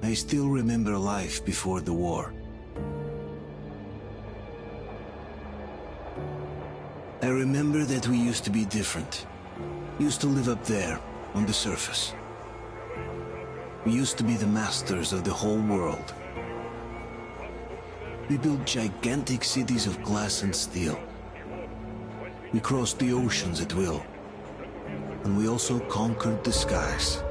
I still remember life before the war. I remember that we used to be different. Used to live up there, on the surface. We used to be the masters of the whole world. We built gigantic cities of glass and steel. We crossed the oceans at will. And we also conquered the skies.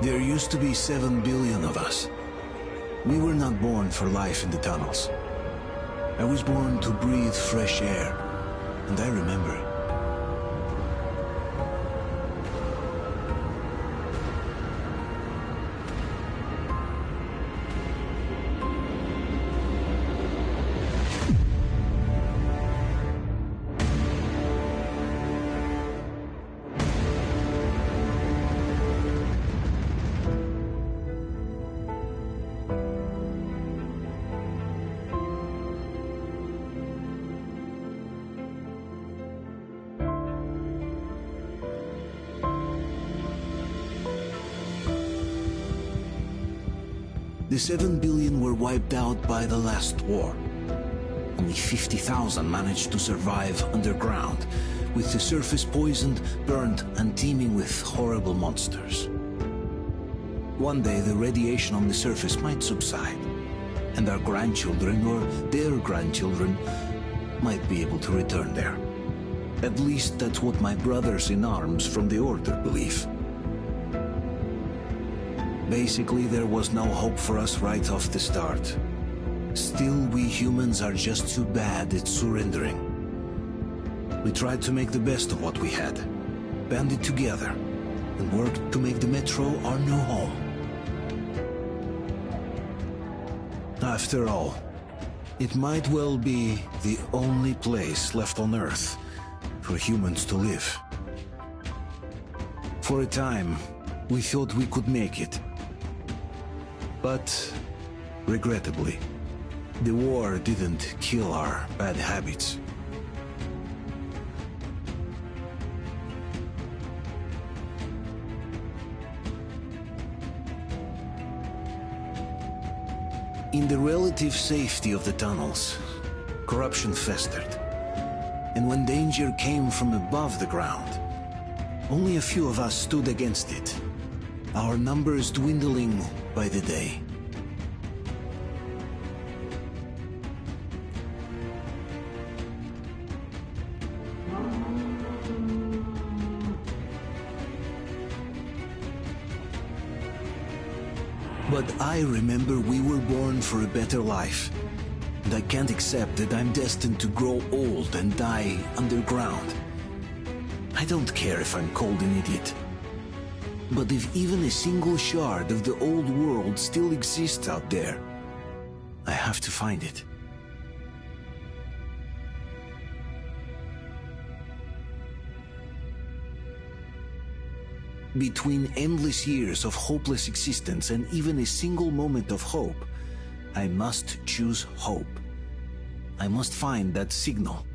There used to be 7 billion of us. We were not born for life in the tunnels. I was born to breathe fresh air, and I remember it. The 7 billion were wiped out by the last war. Only 50,000 managed to survive underground, with the surface poisoned, burned, and teeming with horrible monsters. One day the radiation on the surface might subside, and our grandchildren or their grandchildren might be able to return there. At least that's what my brothers in arms from the Order believe. Basically, there was no hope for us right off the start. Still, we humans are just too bad at surrendering. We tried to make the best of what we had, banded together, and worked to make the Metro our new home. After all, it might well be the only place left on Earth for humans to live. For a time, we thought we could make it. But, regrettably, the war didn't kill our bad habits. In the relative safety of the tunnels, corruption festered. And when danger came from above the ground, only a few of us stood against it, our numbers dwindling by the day. But I remember we were born for a better life, and I can't accept that I'm destined to grow old and die underground. I don't care if I'm called an idiot. But if even a single shard of the old world still exists out there, I have to find it. Between endless years of hopeless existence and even a single moment of hope, I must choose hope. I must find that signal.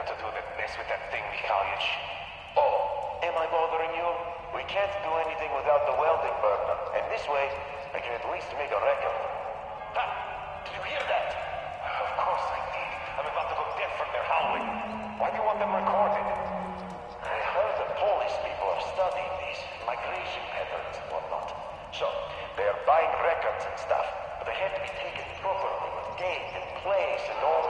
to do than mess with that thing, Mikhailych. Oh, am I bothering you? We can't do anything without the welding burner, and this way, I can at least make a record. Ha! Did you hear that? Of course I did. I'm about to go deaf from their howling. Why do you want them recorded? I heard the Polish people are studying these migration patterns and whatnot. So, they're buying records and stuff, but they have to be taken properly with date and place and all.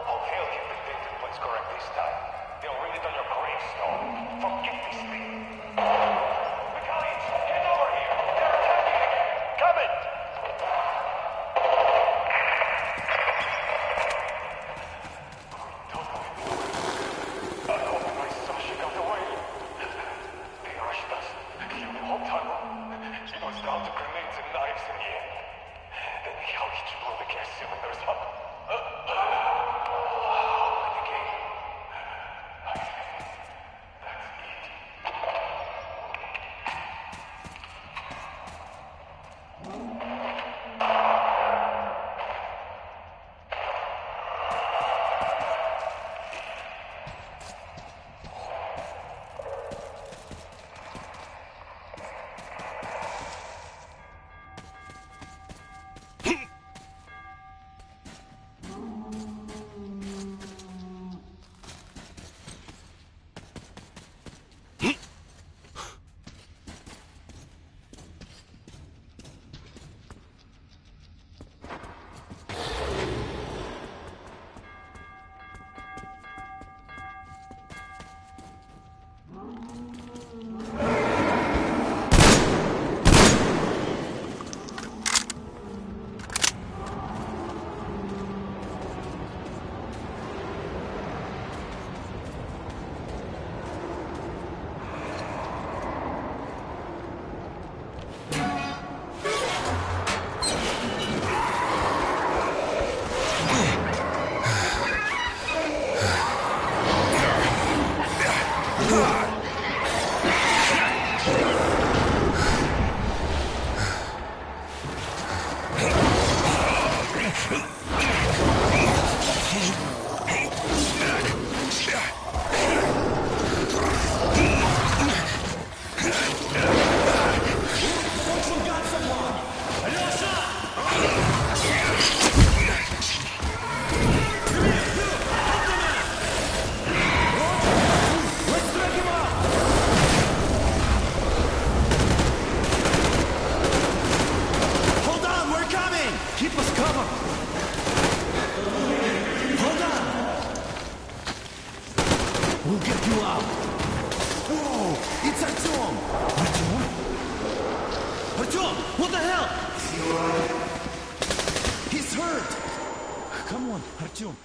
Oh, they'll get the date and place correct this time. They'll read it on your gravestone. Forget this thing. Mikhailych, get over here! They're attacking again! Coming! I hope my Sasha got away. They rushed us, killed the whole tunnel. It was down to grenades and knives in the end. Then Mikhailych blew the gas cylinders up. Howling again. I think that's it.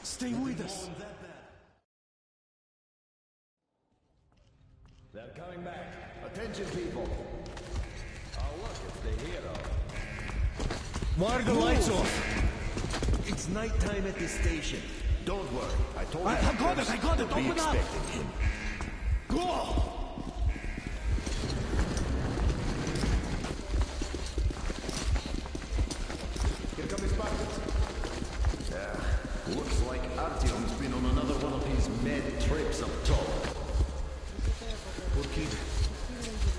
Stay with us. They're coming back. Attention, people. Oh, look, it's the hero. Why are the lights off? It's nighttime at this station. Don't worry. I told you. I got it. Be Open up. expecting him. Go! Here come his buckets. Looks like Artyom's been on another one of his mad trips up top.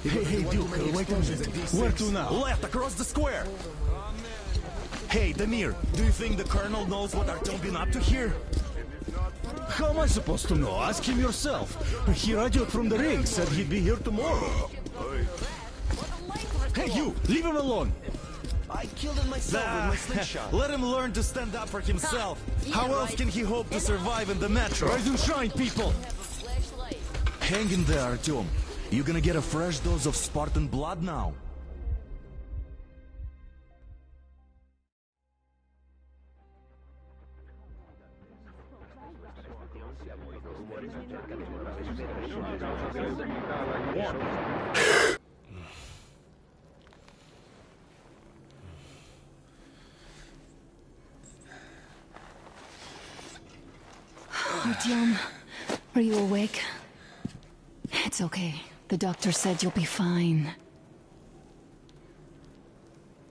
Hey, Duke, wait a minute. Where to now? Left, across the square! Hey, Damir, do you think the Colonel knows what Artyom been up to here? How am I supposed to know? Ask him yourself. He radioed from the ring, said he'd be here tomorrow. Hey, you! Leave him alone! I killed him myself with my slingshot. Let him learn to stand up for himself. How else can he hope to survive in the metro? Rise and shine, people! Hang in there, Artyom. You gonna get a fresh dose of Spartan blood now? Artyom, are you awake? It's okay. The doctor said you'll be fine.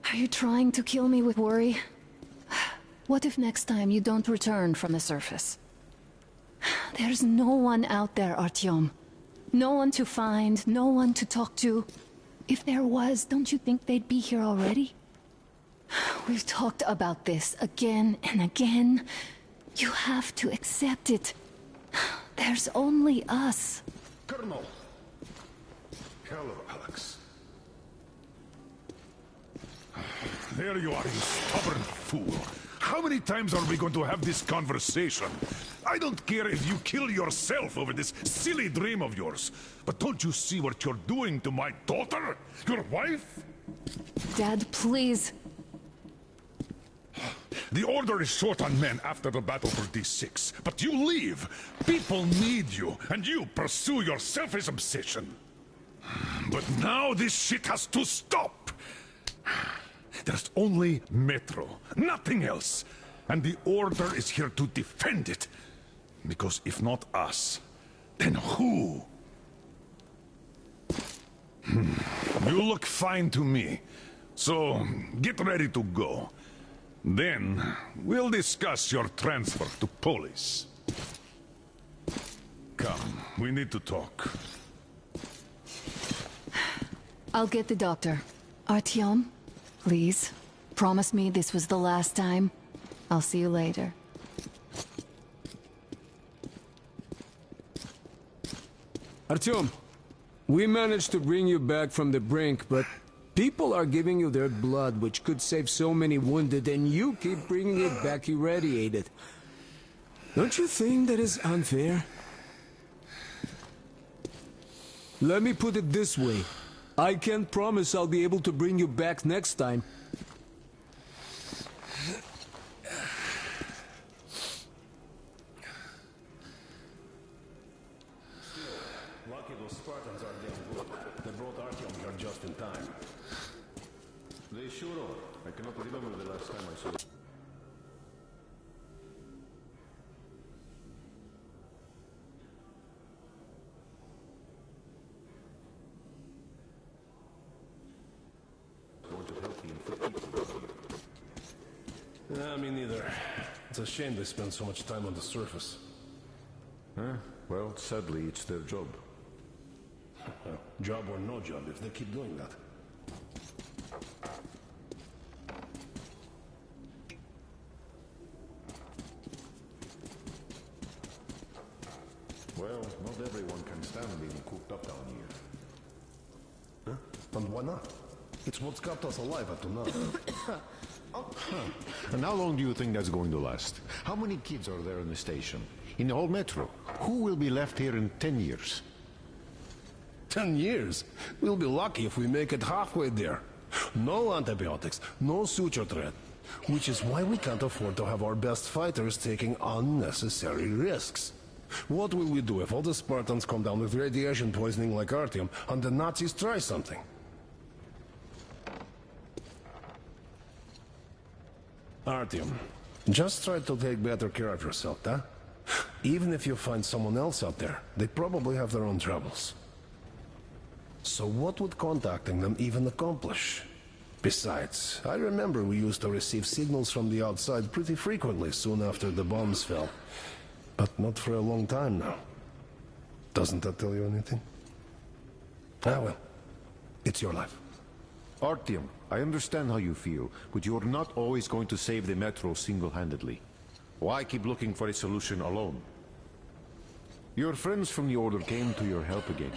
Are you trying to kill me with worry? What if next time you don't return from the surface? There's no one out there, Artyom. No one to find, no one to talk to. If there was, don't you think they'd be here already? We've talked about this again and again. You have to accept it. There's only us. Colonel! Hello, Alex. There you are, you stubborn fool. How many times are we going to have this conversation? I don't care if you kill yourself over this silly dream of yours, but don't you see what you're doing to my daughter? Your wife? Dad, please. The Order is short on men after the battle for D6, but you leave. People need you, and you pursue your selfish obsession. But now this shit has to stop. There's only Metro, nothing else. And the Order is here to defend it. Because if not us, then who? You look fine to me. So, get ready to go. Then, we'll discuss your transfer to Polis. Come, we need to talk. I'll get the doctor. Artyom, please, promise me this was the last time. I'll see you later. Artyom, we managed to bring you back from the brink, but people are giving you their blood, which could save so many wounded, and you keep bringing it back irradiated. Don't you think that is unfair? Let me put it this way. I can't promise I'll be able to bring you back next time. Lucky those Spartans are damn good. They brought Artyom here just in time. They sure are. I cannot remember the last time I saw them. Me neither. It's a shame they spend so much time on the surface. Well, sadly, it's their job. Job or no job, if they keep doing that. Well, not everyone can stand being cooped up down here. And why not? It's what's kept us alive up to now. And how long do you think that's going to last? How many kids are there in the station? In the whole metro? Who will be left here in 10 years? 10 years? We'll be lucky if we make it halfway there. No antibiotics, no suture thread. Which is why we can't afford to have our best fighters taking unnecessary risks. What will we do if all the Spartans come down with radiation poisoning like Artyom and the Nazis try something? Artyom, just try to take better care of yourself, huh? Even if you find someone else out there, they probably have their own troubles. So what would contacting them even accomplish? Besides, I remember we used to receive signals from the outside pretty frequently soon after the bombs fell. But not for a long time now. Doesn't that tell you anything? Ah well, it's your life. Artyom, I understand how you feel, but you're not always going to save the metro single-handedly. Why keep looking for a solution alone? Your friends from the Order came to your help again.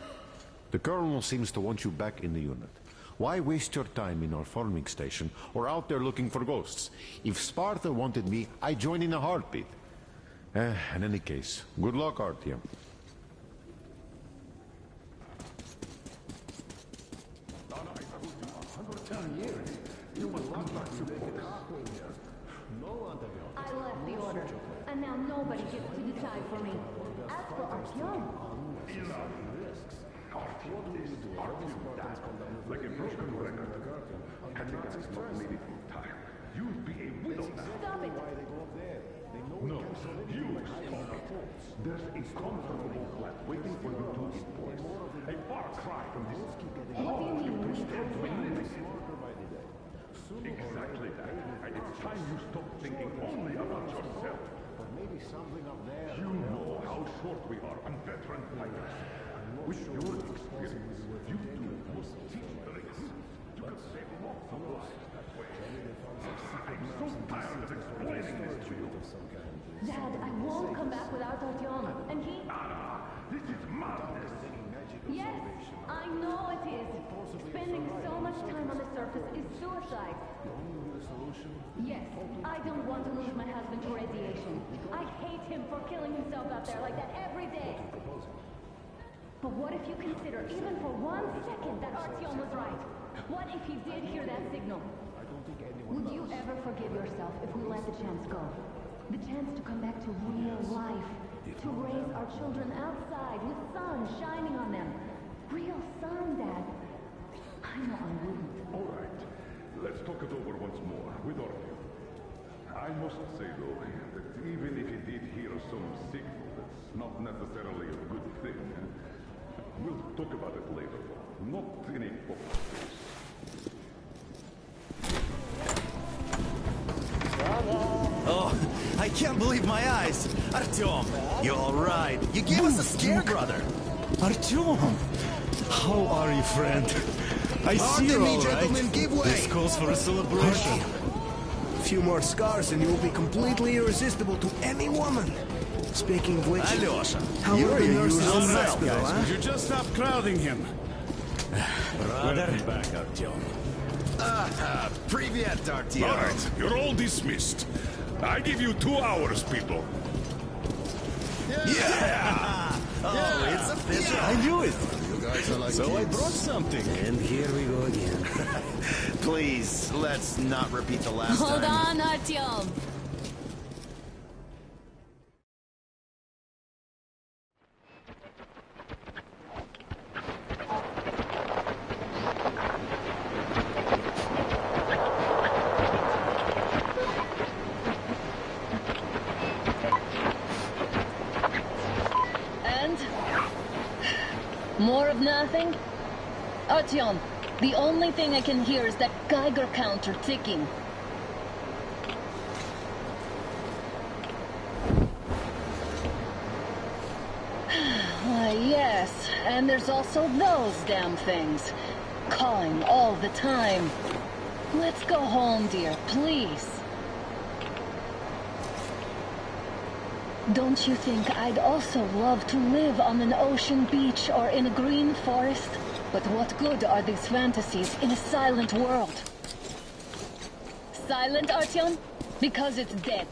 The Colonel seems to want you back in the unit. Why waste your time in our farming station or out there looking for ghosts? If Sparta wanted me, I'd join in a heartbeat. In any case, good luck, Artyom. I left the Order, and now nobody gets to decide for me. As for Artyom, Like a broken record. Had the guys not made it in time, you'd be a widow now. stop it! No, you stop. There's a comfortable flat waiting for you to enforce. A far cry from this. What do you mean we Stand to be have living. Exactly that. And it's time you stop thinking only about yourself. You know how short we are on veteran fighters. With your experience, you two must teach the race. You can save lots of lives that way. I'm so tired of explaining this to you. Dad, I won't come back without Artyom. And he... Anna, this is madness. Yes, I know it is. Spending so much time on the surface is suicide. Yes, I don't want to lose my husband to radiation. I hate him for killing himself out there like that every day. But what if you consider, even for 1 second, that Artyom was right? What if he did hear that signal? Would you ever forgive yourself if we let the chance go? The chance to come back to real life. To raise our children outside with sun shining on them. Real sun, Dad. I know I wouldn't. All right, let's talk it over once more with Artyom. I must say, though, that even if he did hear some signal, that's not necessarily a good thing. We'll talk about it later, not in a public place. Oh, I can't believe my eyes. Artyom, you're all right. You gave us a scare, brother. Artyom, how are you, friend? I see you all right. Gentlemen, give way. This calls for a celebration. A few more scars and you will be completely irresistible to any woman. Speaking of which, Alyosha, how are the nurses in the hospital, guys, huh? would you just stop crowding him? Brother. Welcome back, Artyom. Привет, Artyom. All right, you're all dismissed. I give you 2 hours, people. Yeah! Oh, it's official. I knew it. You guys are like So I brought something. And here we go again. Please, let's not repeat the last Hold time. on, Artyom. More of nothing? Artyom, the only thing I can hear is that Geiger counter ticking. Why, yes, and there's also those damn things. Calling all the time. Let's go home, dear, please. Don't you think I'd also love to live on an ocean beach or in a green forest? But what good are these fantasies in a silent world? Silent, Artyom? Because it's dead.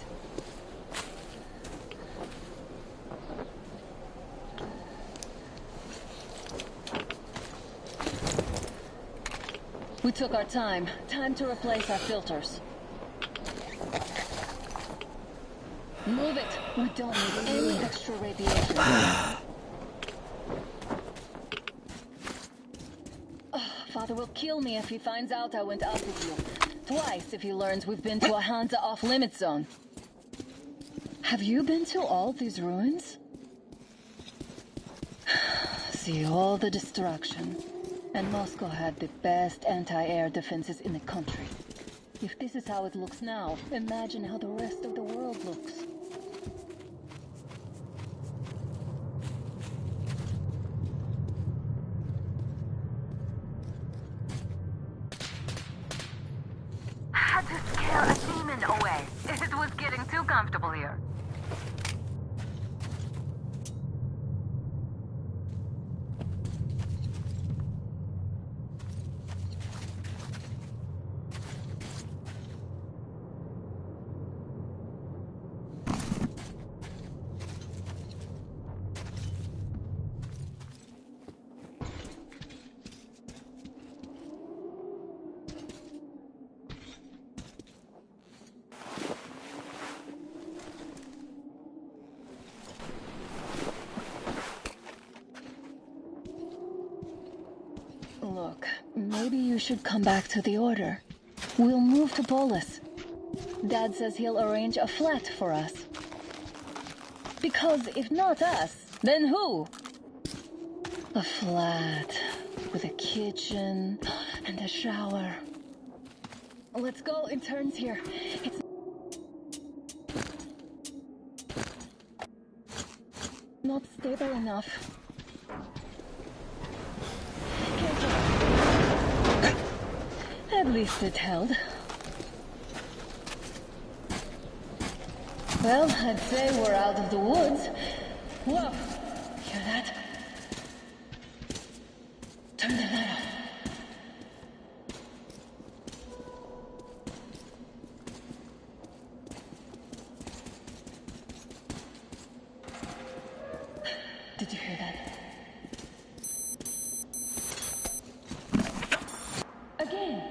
We took our time. Time to replace our filters. Move it. We don't need any extra radiation. Father will kill me if he finds out I went up with you. Twice if he learns we've been to a Hansa off-limit zone. Have you been to all these ruins? See all the destruction. And Moscow had the best anti-air defenses in the country. If this is how it looks now, imagine how the rest of the world looks. Had to scare a demon away. It was getting too comfortable here. Look, maybe you should come back to the Order. We'll move to Polis. Dad says he'll arrange a flat for us. Because if not us, then who? A flat with a kitchen and a shower. Let's go in turns here. It's Not stable enough. At least it held. Well, I'd say we're out of the woods. Whoa! Hear that? Turn the light off. Did you hear that? Again.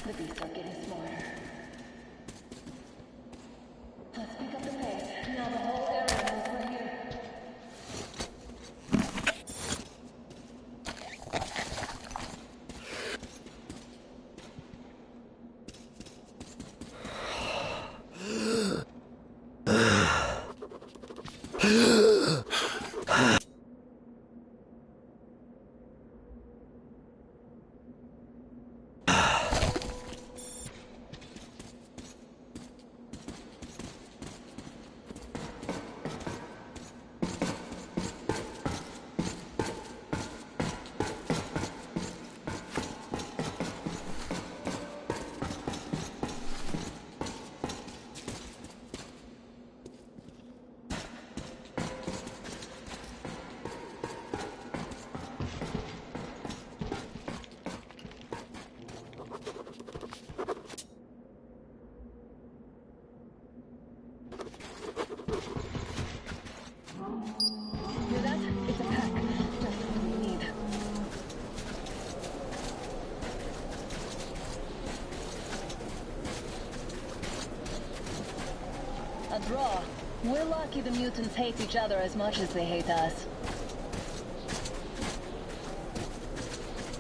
The beasts are getting smarter. Let's pick up the pace. Now the whole area knows we're here. Hear that? It's a pack. Just what we need. A draw. We're lucky the mutants hate each other as much as they hate us.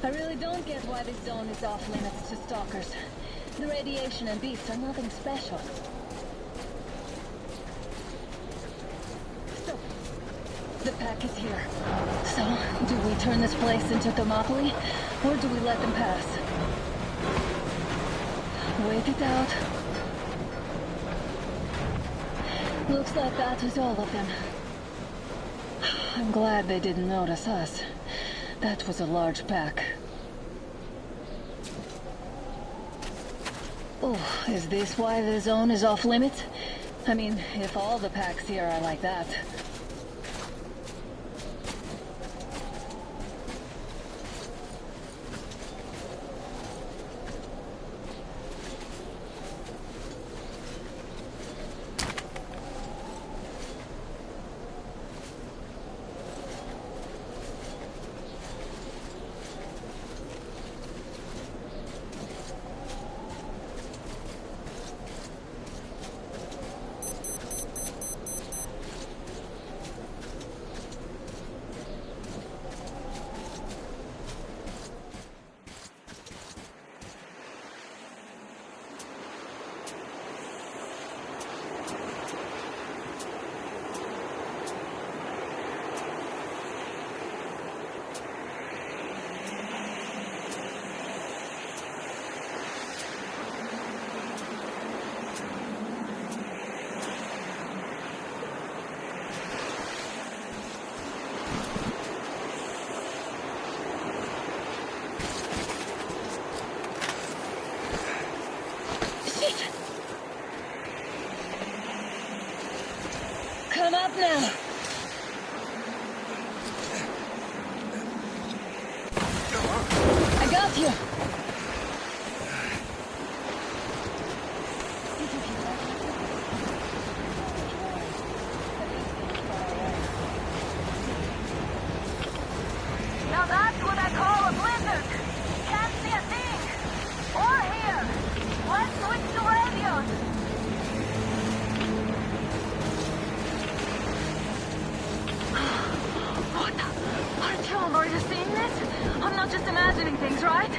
I really don't get why this zone is off limits to stalkers. The radiation and beasts are nothing special. The pack is here. So, do we turn this place into Thermopylae, or do we let them pass? Wait it out. Looks like that was all of them. I'm glad they didn't notice us. That was a large pack. Oh, is this why the zone is off limits? I mean, if all the packs here are like that. Come up now. I got you. Now that's what I call a blizzard. Can't see a thing. Or hear. Let's switch to radios. getting things, right?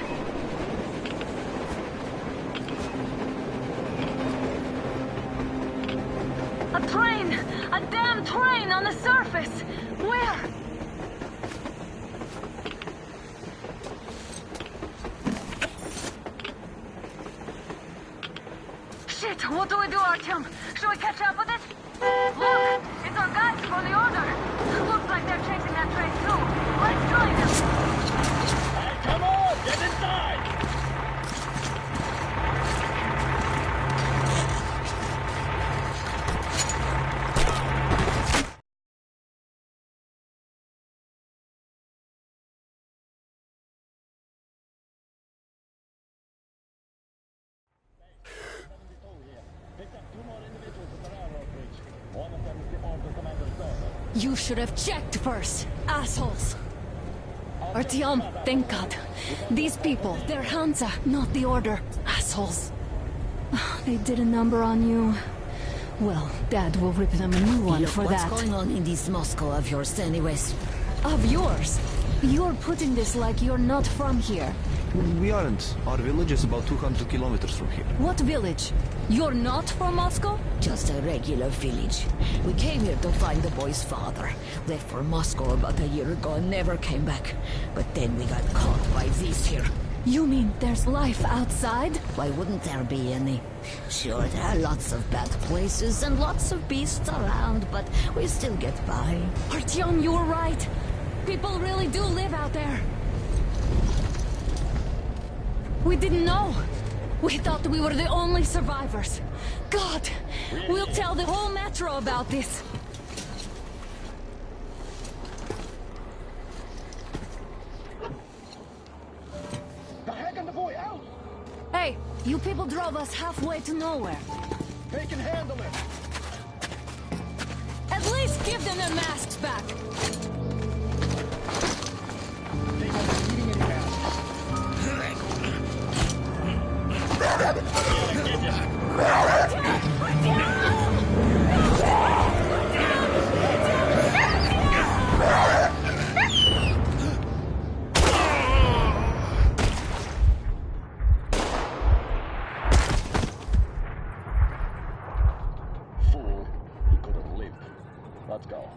A train! A damn train on the surface! Where? Shit! What do we do, Artyom? Should we catch up with it? Look! It's our guys from the Order! Looks like they're chasing that train too. Let's join them! Hey, come on! Get inside! You should have checked first, assholes! Artyom, thank God. These people, they're Hansa, not the Order. Assholes. They did a number on you. Well, Dad will rip them a new one for that. What's going on in this Moscow of yours anyways? Of yours? You're putting this like you're not from here. We aren't. Our village is about 200 kilometers from here. What village? You're not from Moscow? Just a regular village. We came here to find the boy's father. Left for Moscow about a year ago and never came back. But then we got caught by these here. You mean there's life outside? Why wouldn't there be any? Sure, there are lots of bad places and lots of beasts around, but we still get by. Artyom, you were right. People really do live out there. We didn't know. We thought we were the only survivors. God, we'll tell the whole metro about this. Hey, you people drove us halfway to nowhere. They can handle it! At least give them their masks back. They won't be needing any masks. Fool. He could have lived. Let's go.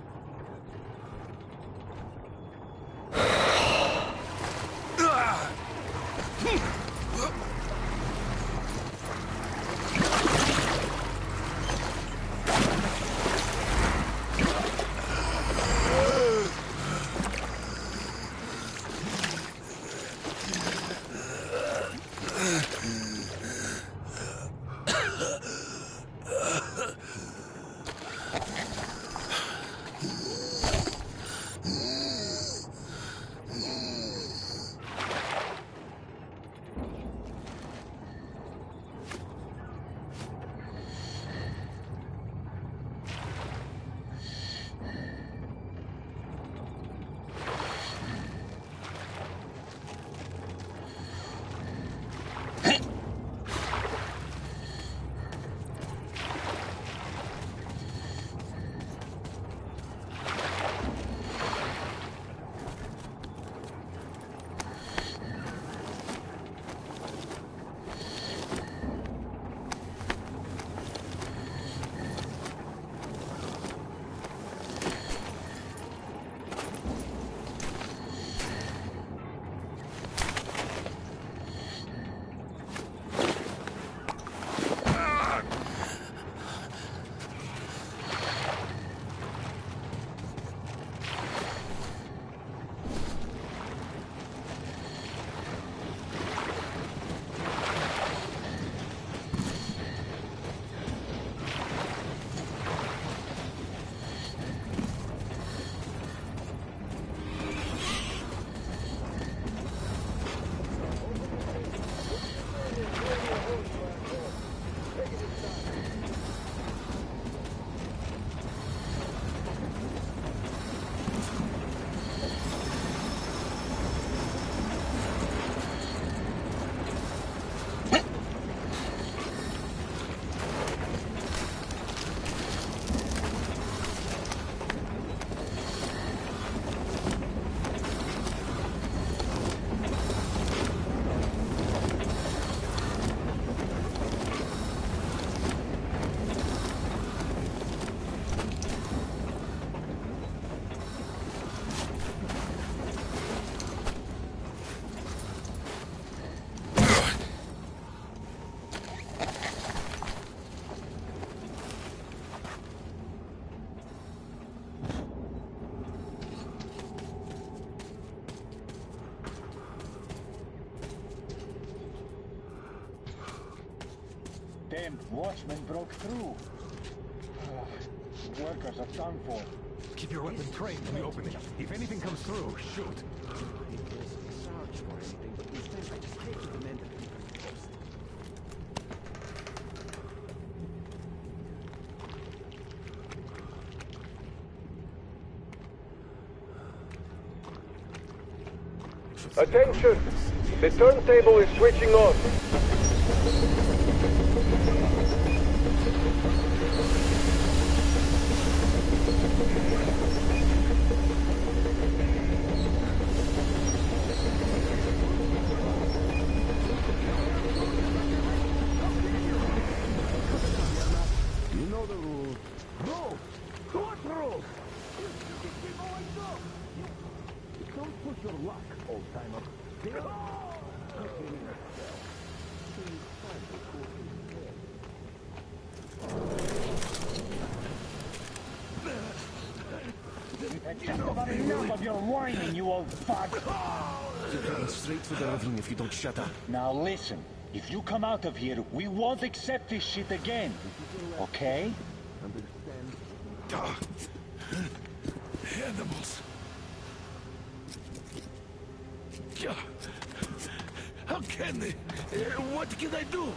Damn watchman broke through. Workers are done for. Keep your weapon trained when you open it. If anything comes through, shoot. Attention! The turntable is switching on. You know the rules. Rules? What rules? Don't push your luck, old-timer. Just about enough of your whining, you old fuck! You're heading straight for the ravine if you don't shut up. Now listen, if you come out of here, we won't accept this shit again. Okay? Animals. How can they? What can I do?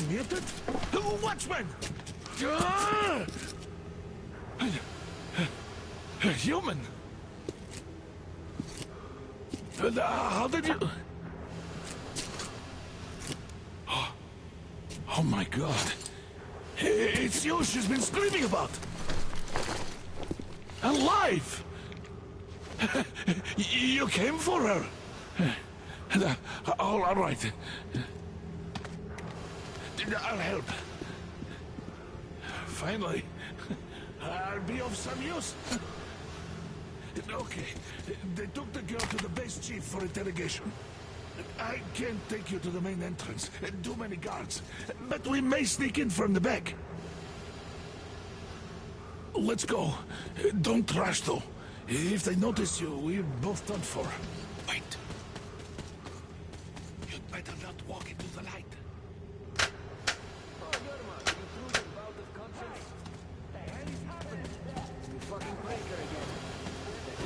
Muted? Watchman! Human? How did you... Oh my God. It's you she's been screaming about. Alive! You came for her. All right. I'll help. Finally, I'll be of some use. Okay, they took the girl to the base chief for interrogation. I can't take you to the main entrance. Too many guards. But we may sneak in from the back. Let's go. Don't rush, though. If they notice you, we're both done for. Wait. You'd better not walk into the light.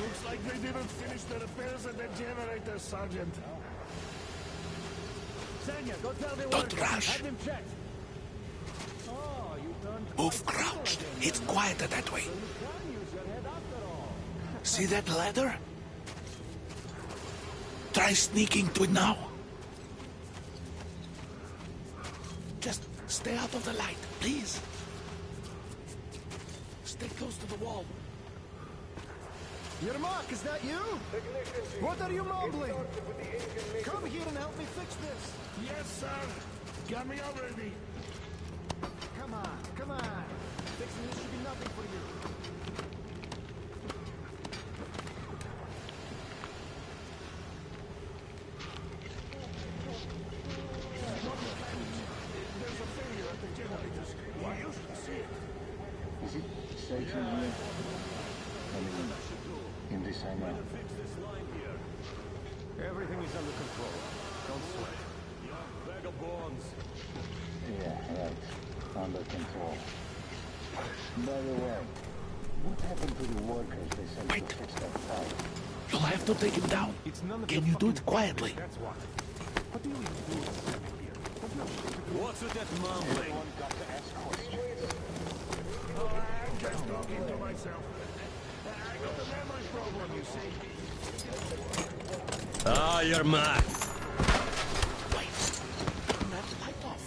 Looks like they didn't finish the repairs at the generator, Sergeant. Sanya, go tell the Don't workers. rush. Have them checked. Oh, you turned Move crouched. It's quieter that way. See that ladder? Try sneaking to it now. Just stay out of the light, please. Stay close to the wall. Yermak, is that you? What are you mumbling? Come here and help me fix this. Yes, sir. Got me already. Come on, come on. Fixing this should be nothing for you. There's a failure at the generators. You used to see it. Is it safe in here? I mean, in this I know. Everything is under control. Don't sweat. Vagabonds. Yeah, right. Under control. By the way, what happened to the workers they sent to fix that pipe? You'll have to take him down. Can you do it quietly? That's what. What do you even do here? What's with that mumbling? Everyone got to ask questions. I'm just talking to myself. I got a memory problem, you see. Ah, you're mad. Wait. Turn that light off.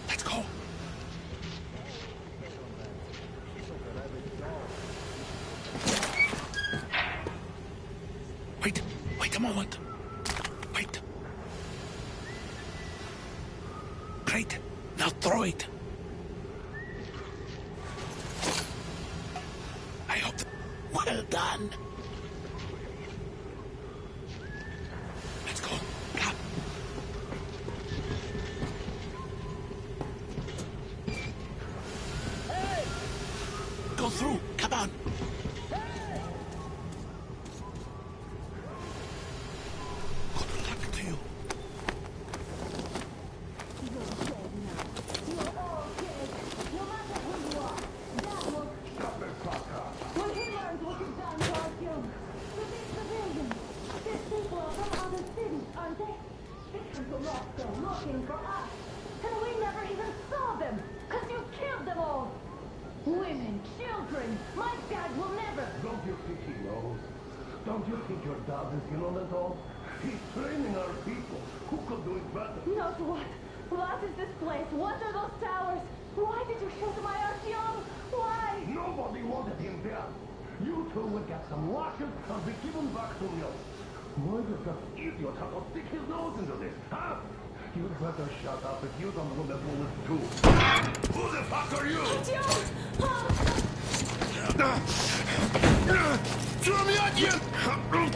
Let's go. Wait a moment. Wait. Great. Now throw it. I hope. Well done. Let's go. Come. Go through. Come on. think your dad is in on it all? He's training our people. Who could do it better? Not what? What is this place? What are those towers? Why did you shoot my Artyom? Why? Nobody wanted him there. You two will get some lashes and be given back to me. Why does that idiot have to stick his nose into this, huh? You'd better shut up if you don't want a bullet too. Who the fuck are you? Artyom! Throw me at you! Artyom!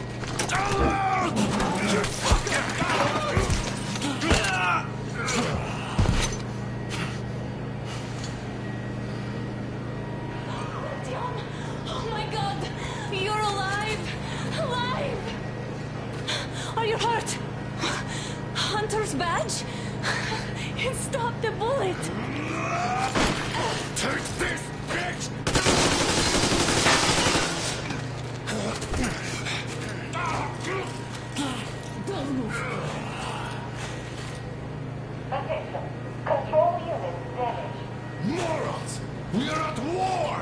Oh my god! You're alive! Alive! Are you hurt? Hunter's badge? It stopped the bullet! Take this, bitch! Don't move. Attention. Control unit damaged. Morons! We are at war!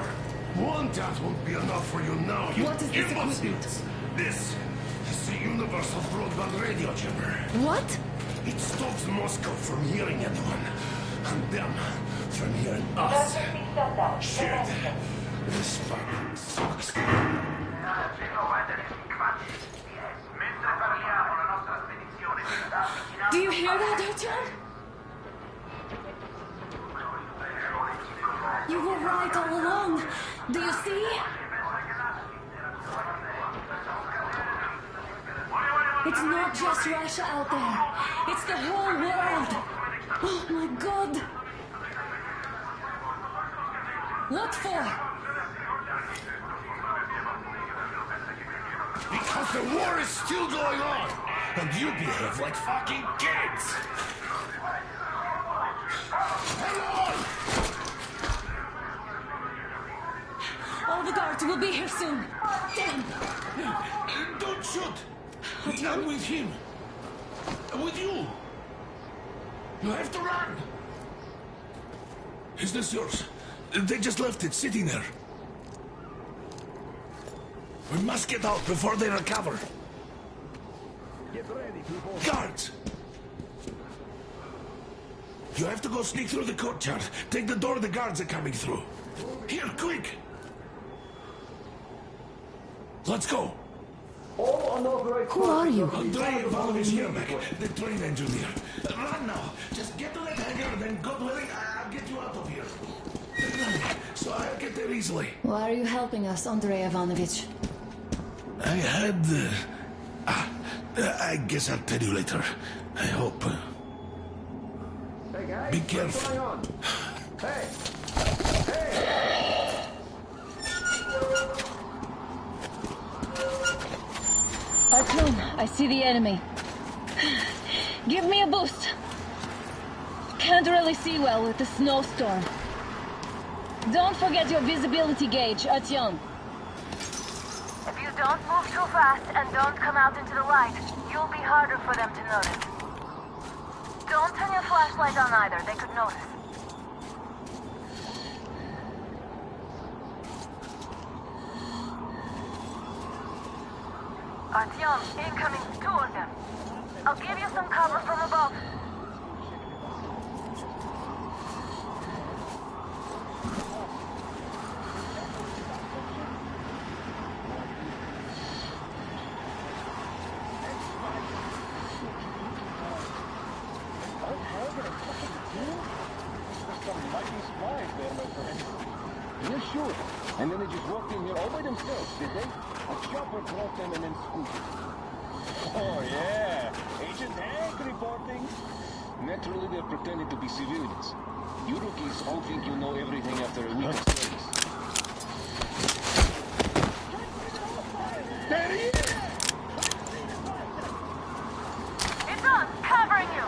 One death won't be enough for you now, you What is this imbeciles! equipment? This is the universal broadband radio jammer. What? It stops Moscow from hearing anyone, and them from hearing us. Emergency shutdown. Shit! This fucking sucks. Do you hear that, Artyom? You were right all along. Do you see? It's not just Russia out there. It's the whole world. Oh my god. What for? Because the war is still going on, and you behave like fucking kids! Hello! All the guards will be here soon. Damn. Don't shoot! Not with him. With you. You have to run. Is this yours? They just left it sitting there. We must get out before they recover. Get ready, people. Guards! You have to go sneak through the courtyard. Take the door the guards are coming through. Here, quick! Let's go! All unauthorized... Who are you? Andrei Ivanovich Yermak, the train engineer. Run now! Just get to that hangar, then God willing, I'll get you out of here. Run, so I'll get there easily. Why are you helping us, Andrei Ivanovich? I had... I guess I'll tell you later. I hope. Hey, guys. Be What's careful. going on? Hey! Hey! Artyom, I see the enemy. Give me a boost. Can't really see well with the snowstorm. Don't forget your visibility gauge, Artyom. If you don't move too fast and don't come out into the light, you'll be harder for them to notice. Don't turn your flashlight on either, they could notice. Artyom, incoming, 2 of them. I'll give you some cover from above. Yeah, sure. And then they just walked in here all by themselves, did they? A chopper brought them and then scooted. Oh, yeah. Agent Hank reporting. Naturally, they're pretending to be civilians. You rookies all think you know everything after a week of service. There he is! It's on, covering you!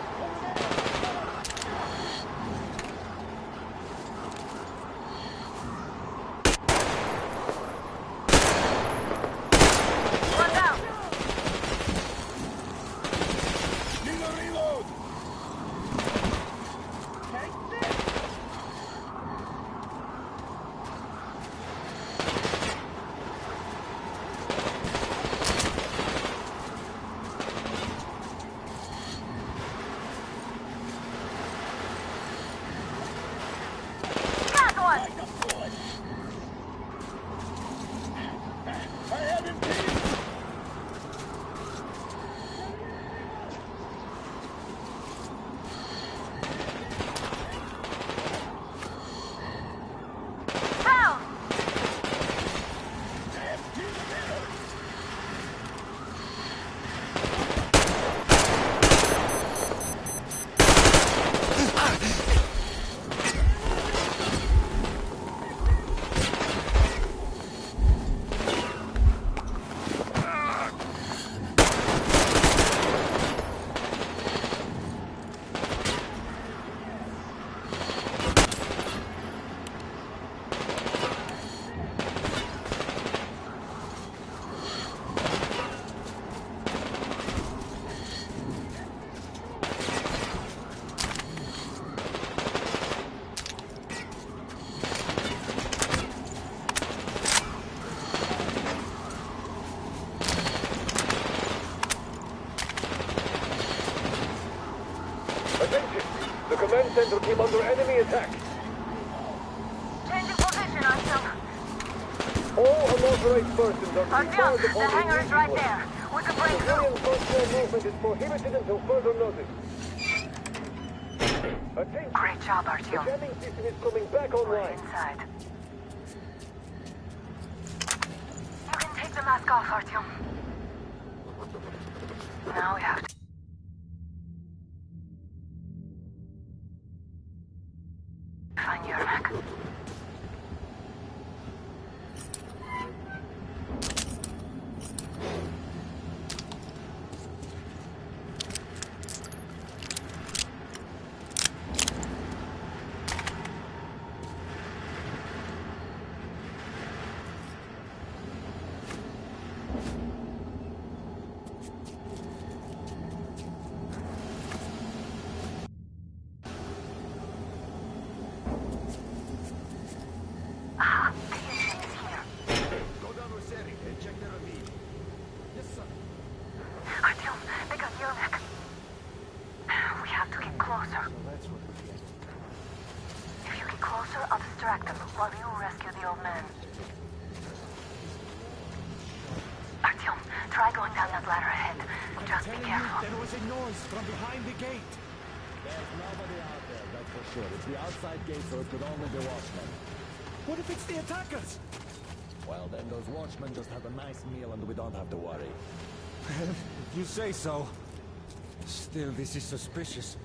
command center came under enemy attack. Changing position, Artyom. All unauthorized persons are Artyom, declared the upon hangar is right immediate there. We can break through. civilian personnel movement is prohibited until further notice. Attention. Great job, The Artyom. jamming system is coming back We're online. inside. You can take the mask off, Artyom. Now we have to... find Yermak. Artyom, they got Yermak. We have to get closer. If you get closer, I'll distract them while you rescue the old man. Artyom, try going down that ladder ahead. Just be careful. There was a noise from behind the gate. There's nobody out there, that's for sure. It's the outside gate, so it could only be watchmen. What if it's the attackers? Well, then those watchmen just have a nice meal and we don't have to worry. You say so. Still, this is suspicious.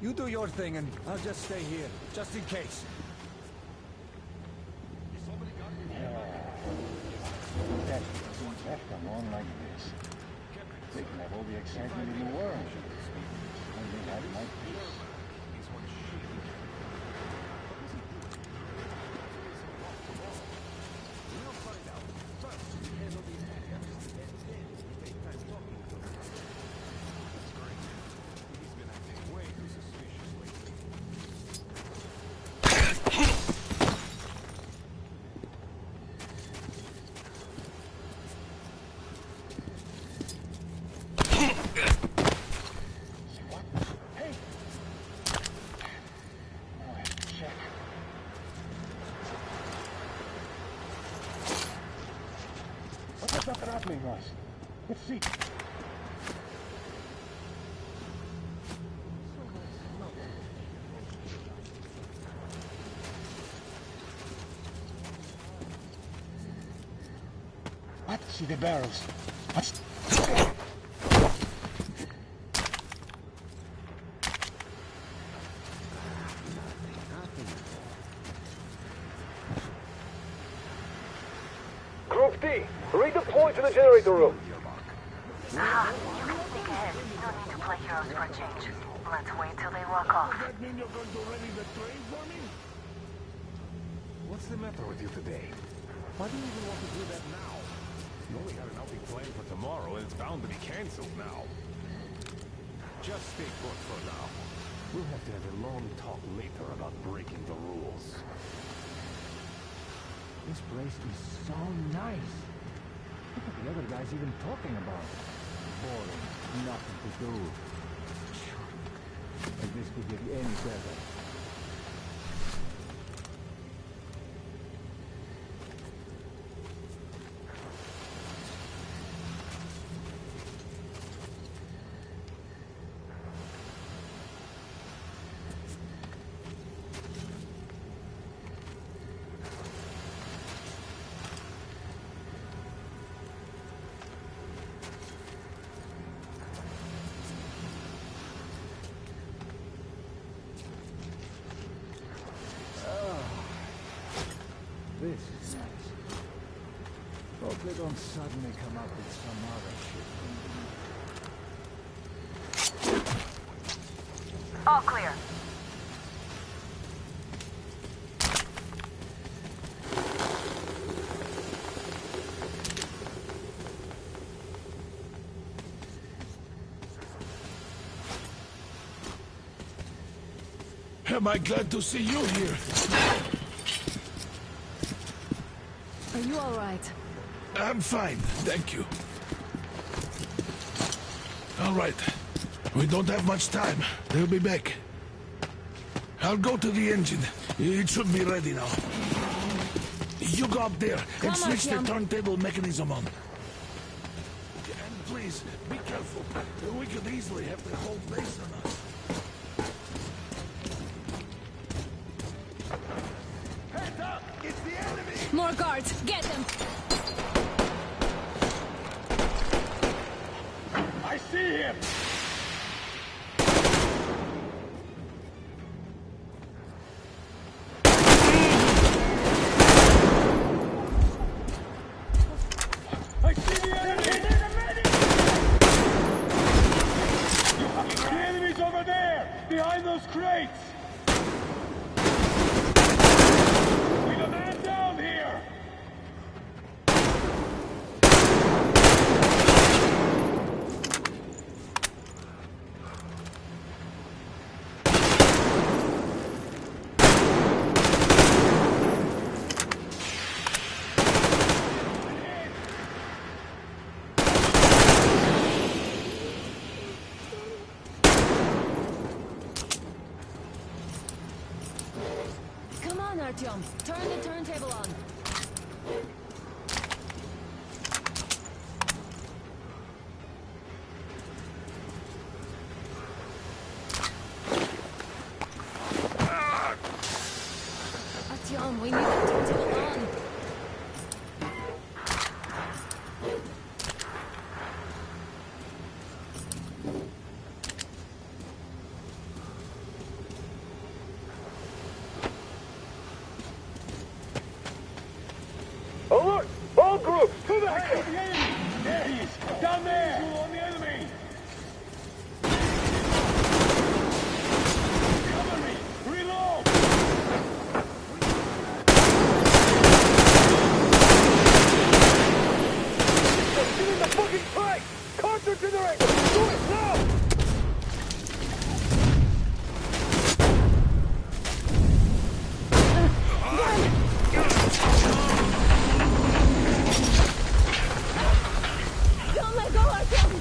You do your thing and I'll just stay here, just in case. That doesn't have come on like this. They can have all the excitement in the world. When they have my peace. What that rattling was? Let's see. What? See the barrels. What's... Group D, redeploy to the generator room. Ah, you can sneak ahead. No need to play heroes for a change. Let's wait till they walk off. That mean you're going to ready the train for me? What's the matter with you today? Why do you even want to do that now? You only had an outing planned for tomorrow, and it's bound to be cancelled now. Just stay put for now. We'll have to have a long talk later about breaking the rules. This place is so nice. What are the other guys even talking about? Boring. Nothing to do. And this could get any better. This is nice. Hope they don't suddenly come up with some other shit. All clear. Am I glad to see you here? Are you all right? I'm fine, thank you. All right. We don't have much time. They'll be back. I'll go to the engine. It should be ready now. You go up there and switch the turntable mechanism on. And please, be careful. We could easily have the whole base on us. Heads up! It's the enemy! More guards! Get them! I see him! I see the enemy! The enemy's over there! Behind those crates! We got a man down here! Come on, Artyom. Turn the turntable on. Artyom, we need the turntable on. Alert! All groups, to the head! The enemy! There he is! Down there! On the enemy! Cover me! Reload! Get in the fucking fight! Counter generator! Do it now! Don't let go, Artyom!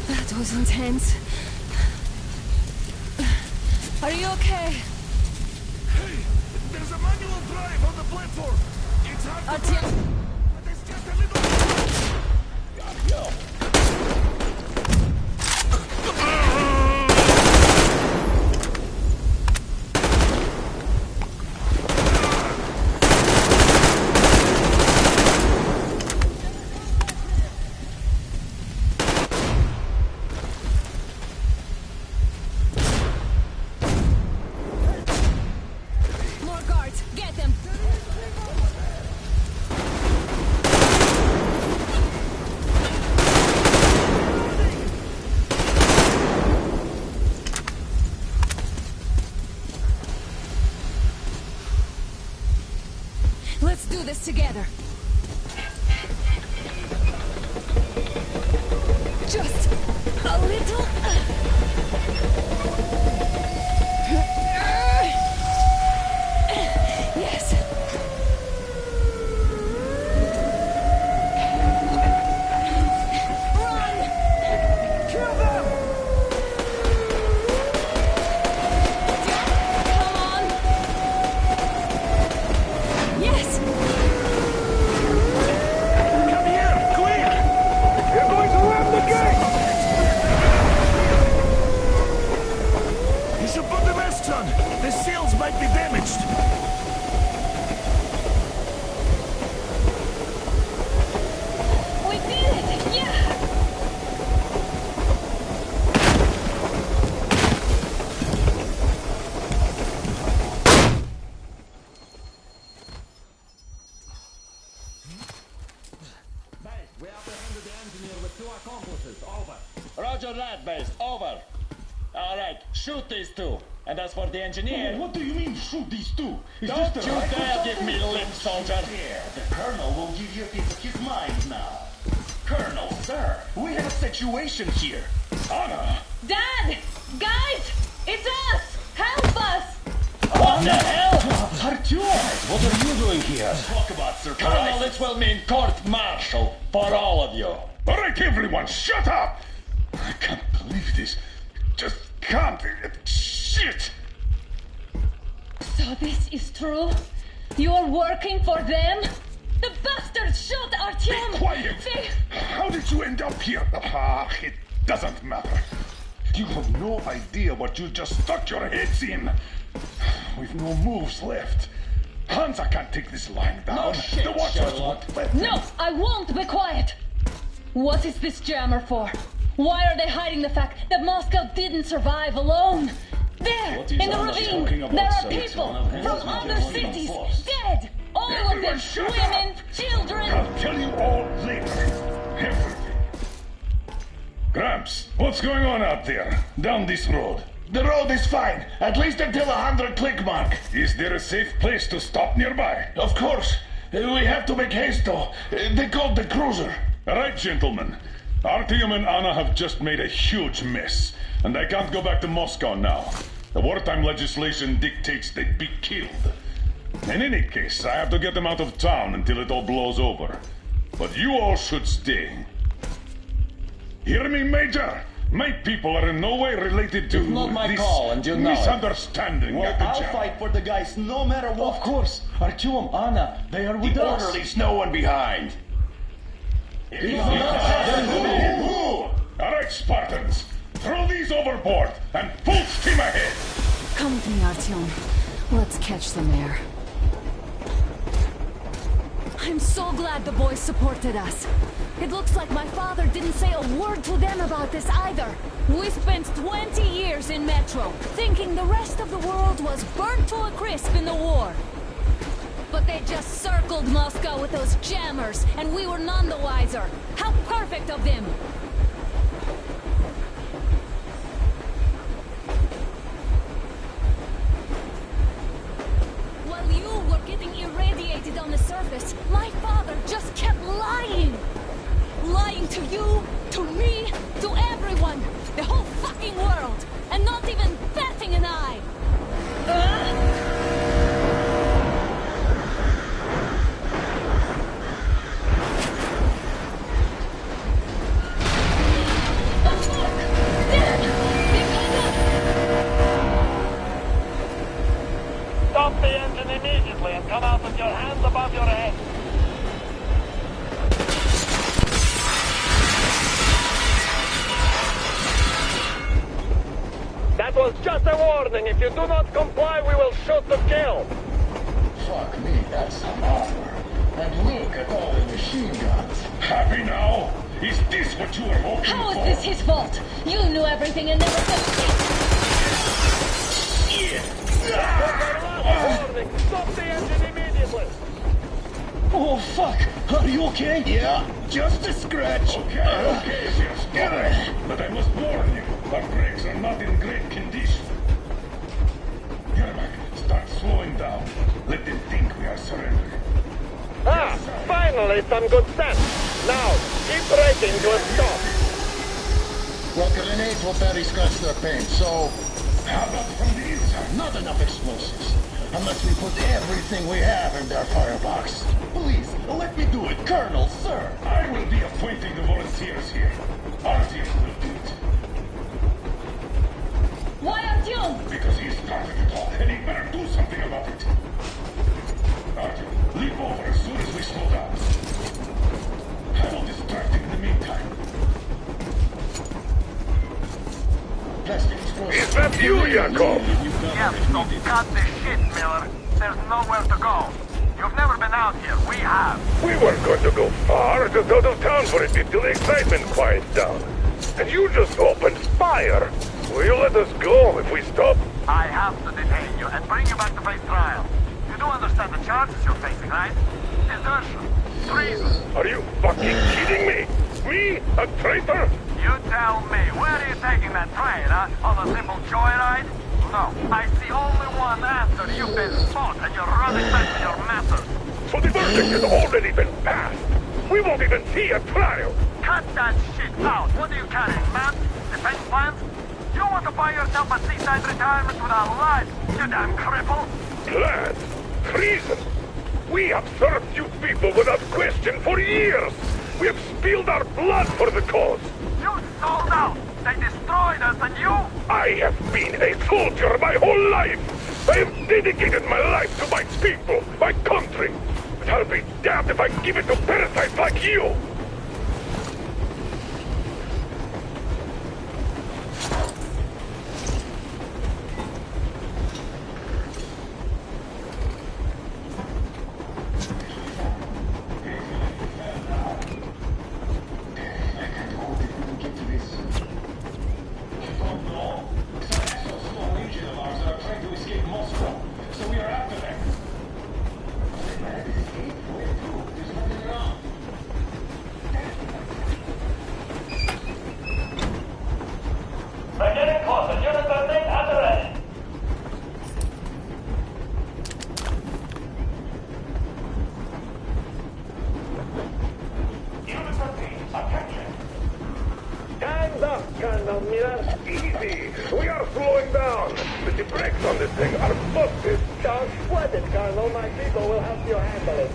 That was intense. Are you okay? Hey! There's a manual drive on the platform! It's hard to Artyom! but there's just a little... Yo! More guards! Get them! Let's do this together. Just a little. Yes. Run! Kill them! Come on! Yes! Come here! Quick! You're going to ram the gate! You should put the vests on! The seals might be damaged! We did it! Yeah! We apprehended the engineer with 2 accomplices. Over. Roger that, base. Over. All right, shoot these 2. And as for the engineer... What do you mean, shoot these 2? Is Don't this the you right dare or give me something? lip, soldier. Yeah, the Colonel will give you a piece of his mind now. Colonel, sir, we have a situation here. Honor. Dad! Guys! It's us! Help us! What the hell? Artyom, what are you doing here? Talk about surprise. Colonel, it will mean court-martial for all of you. All right, everyone, shut up! I can't believe this. just can't. Shit! So this is true? You're working for them? The bastards shot Artyom! Be quiet! How did you end up here? It doesn't matter. You have no idea what you just stuck your heads in. We've no moves left. Hansa can't take this lying down. No shit, the Watchers Sherlock. won't let them. No, I won't be quiet! What is this jammer for? Why are they hiding the fact that Moscow didn't survive alone? There, in the ravine, there are people from other cities, dead! All of them, women, children! I'll tell you all later. Everything. Gramps, what's going on out there, down this road? The road is fine, at least until 100 click mark. Is there a safe place to stop nearby? Of course. We have to make haste though. They called the cruiser. All right, gentlemen. Artyom and Anna have just made a huge mess, and they can't go back to Moscow now. The wartime legislation dictates they'd be killed. In any case, I have to get them out of town until it all blows over. But you all should stay. Hear me, Major? My people are in no way related to It's not my this call, and you know it. misunderstanding Well, at the I'll jam. fight for the guys no matter what. Of course. Artyom, Anna, they are with The us. orderlies no one behind. All right, Spartans. Throw these overboard and full steam ahead. Come with me, Artyom. Let's catch them there. I'm so glad the boys supported us. It looks like my father didn't say a word to them about this either. We spent 20 years in Metro, thinking the rest of the world was burnt to a crisp in the war. But they just circled Moscow with those jammers, and we were none the wiser. How perfect of them! While you were getting irradiated on the surface, my father just kept lying! Lying to you, to me, to everyone! The whole fucking world! And not even batting an eye! Stop the engine immediately and come out with your hands above your head. That was just a warning. If you do not comply, we will shoot to kill. Fuck me, that's some armor. And look at all the machine guns. Happy now? Is this what you were hoping How for? is this his fault? You knew everything and never said shit! Warning! Stop the engine immediately! Oh, fuck. Are you okay? Yeah, just a scratch. Okay, just get it. But I must warn you, our brakes are not in great condition. Yermak, start slowing down. Let them think we are surrendering. Ah, finally some good sense. Now, keep braking to a stop. Well, grenades will barely scratch their paint, so... How about from the inside? Not enough explosives. Unless we put everything we have in their firebox. Please, let me do it, Colonel, sir. I will be appointing the volunteers here. Artyom will do it. Why Artyom? Because he started it all, and he better do something about it. Artyom, leap over as soon as we slow down. I will distract him in the meantime. Is that you, Yakov? Yes, so cut the shit, Miller. There's nowhere to go. You've never been out here. We have. We weren't going to go far, just out of town for a bit till the excitement quiets down. And you just opened fire. Will you let us go if we stop? I have to detain you and bring you back to face trial. You do understand the charges you're facing, right? Desertion. Treason. Are you fucking kidding me? Me? A traitor? You tell me, where are you taking that train, huh? On a simple joyride? No, I see only one answer. You've been spot and you're running back to your masters. So the verdict has already been passed. We won't even see a trial. Cut that shit out. What are you carrying, man? Defense plans? You want to buy yourself a seaside retirement without life, you damn cripple? Plans? Treason? We have served you people without question for years. We have spilled our blood for the cause. You sold out. They destroyed us, and you... I have been a soldier my whole life. I have dedicated my life to my people, my country. But I'll be damned if I give it to parasites like you. We're getting closer. Units are made at the ready. Units are made. Attention. Time's up, Colonel Miller. Easy. We are slowing down. The brakes on this thing are busted. Don't sweat it, Colonel. My people will help you handle it.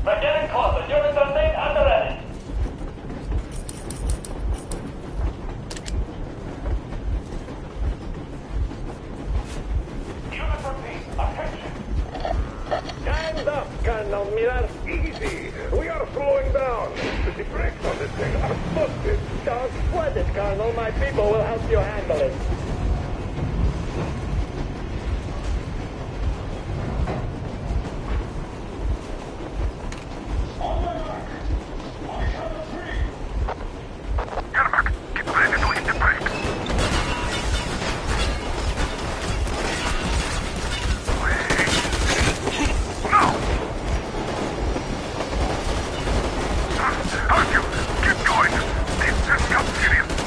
We're getting closer. Units are made at the ready. Units are made. Attention. Time's up, Colonel Miller. Easy. We are slowing down. The brakes on this thing are busted. Don't sweat it, Colonel. My people will help you handle it.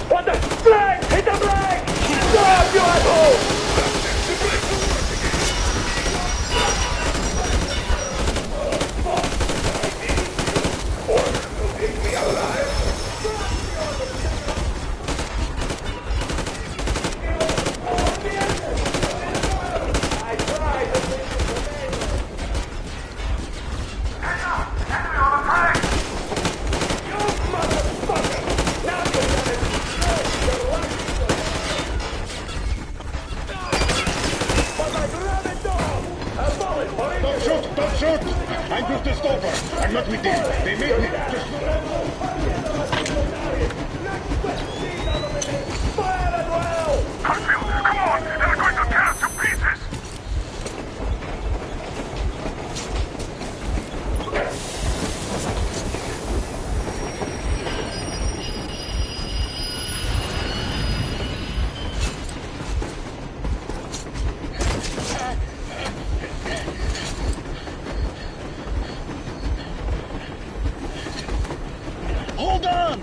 What the flag? Hit the flag! Stop, you asshole! Don't shoot! I'm just a stopper. I'm not with them. They made me just... Fire as well! Hartfield, come on! They're going to tear us to pieces! Hold on!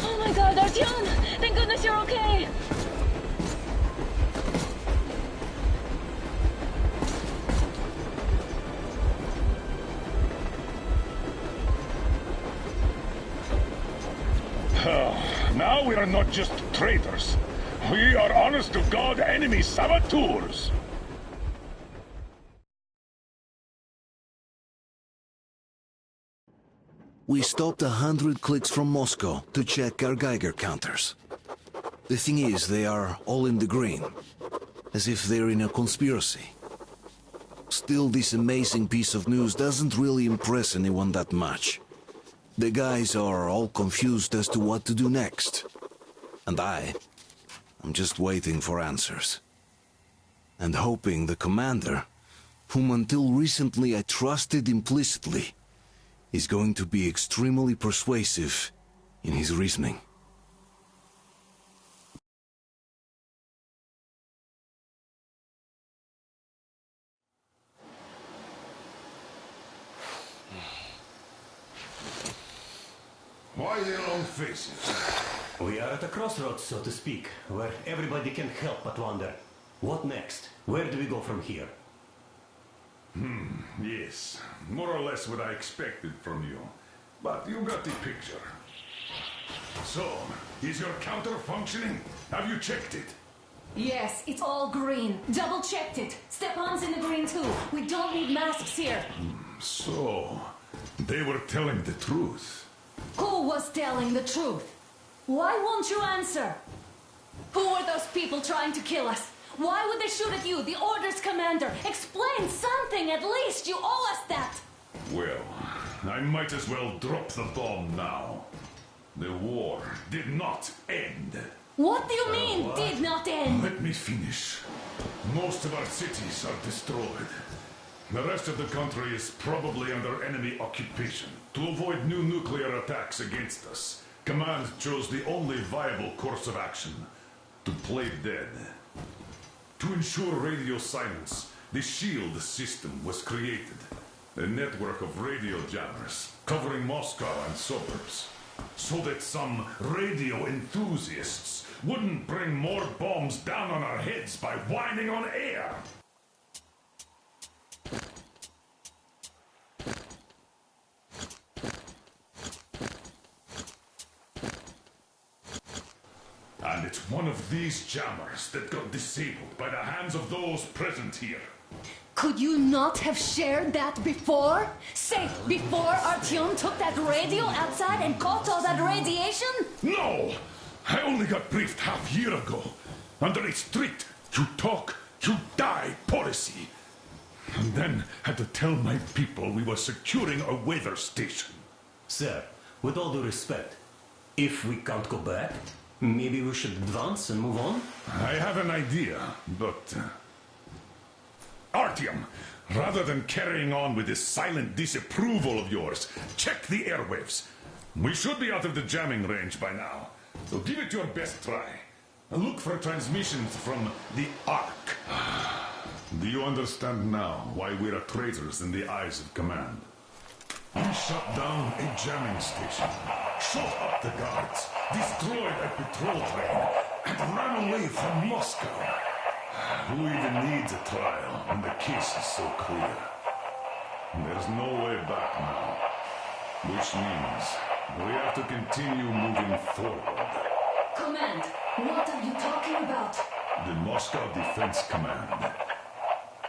Oh my god, Artyom! Thank goodness you're okay! Now we are not just traitors. We are honest-to-God enemy saboteurs. We stopped 100 clicks from Moscow to check our Geiger counters. The thing is, they are all in the green, as if they're in a conspiracy. Still, this amazing piece of news doesn't really impress anyone that much. The guys are all confused as to what to do next. And I'm just waiting for answers. And hoping the commander, whom until recently I trusted implicitly, is going to be extremely persuasive in his reasoning. Why the long faces? We are at a crossroads, so to speak, where everybody can help but wonder. What next? Where do we go from here? Yes. More or less what I expected from you. But you got the picture. So, is your counter functioning? Have you checked it? Yes, it's all green. Double-checked it. Stepan's in the green too. We don't need masks here. So, they were telling the truth. Who was telling the truth? Why won't you answer? Who were those people trying to kill us? Why would they shoot at you, the Order's commander? Explain something, at least! You owe us that! Well, I might as well drop the bomb now. The war did not end. What do you mean, did not end? Let me finish. Most of our cities are destroyed. The rest of the country is probably under enemy occupation. To avoid new nuclear attacks against us, Command chose the only viable course of action: to play dead. To ensure radio silence, the SHIELD system was created. A network of radio jammers covering Moscow and suburbs. So that some radio enthusiasts wouldn't bring more bombs down on our heads by whining on air. And it's one of these jammers that got disabled by the hands of those present here. Could you not have shared that before? Say, before Artyom took that radio outside and caught all that radiation? No! I only got briefed half year ago. Under a strict, you talk, you die policy. And then had to tell my people we were securing a weather station. Sir, with all due respect, if we can't go back, maybe we should advance and move on? I have an idea, but... Artyom, rather than carrying on with this silent disapproval of yours, check the airwaves. We should be out of the jamming range by now, so give it your best try. Look for transmissions from the Ark. Do you understand now why we're traitors in the eyes of Command? We shut down a jamming station, shot up the guards, destroyed a patrol train, and ran away from Moscow. Who even needs a trial when the case is so clear? There's no way back now, which means we have to continue moving forward. Command, what are you talking about? The Moscow Defense Command.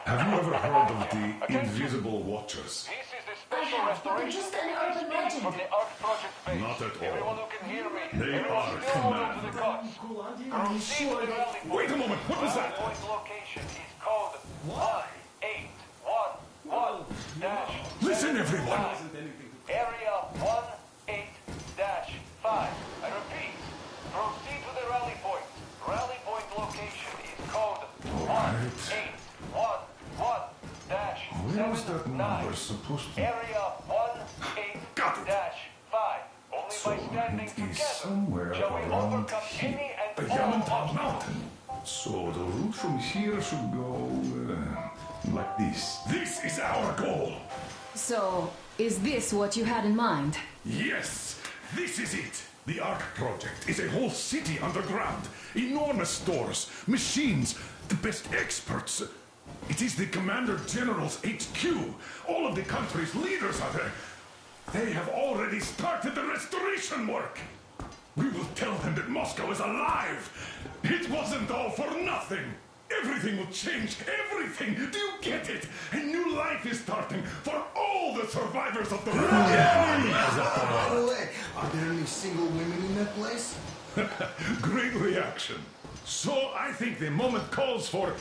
Have you ever heard of the Invisible Watchers? I have, but they're just an urban legend. Not at all. They are Command. Are you sure? Wait a moment, what was that? Location is code 1811-. Listen, everyone! Area 18-5. I repeat, proceed to the rally point. Rally point location is code 1811-79. Where was that number supposed to be? Area 18-5. Only by standing together Somewhere shall we around overcome any the and all Yamantau obstacles. Mountain. So the route from here should go like this. This is our goal. So, is this what you had in mind? Yes, this is it. The Ark Project is a whole city underground. Enormous stores, machines, the best experts. It is the Commander General's HQ. All of the country's leaders are there. They have already started the restoration work. We will tell them that Moscow is alive. It wasn't all for nothing. Everything will change. Everything. Do you get it? A new life is starting for all the survivors of the war. By the way, are there any single women in that place? Great reaction. So I think the moment calls for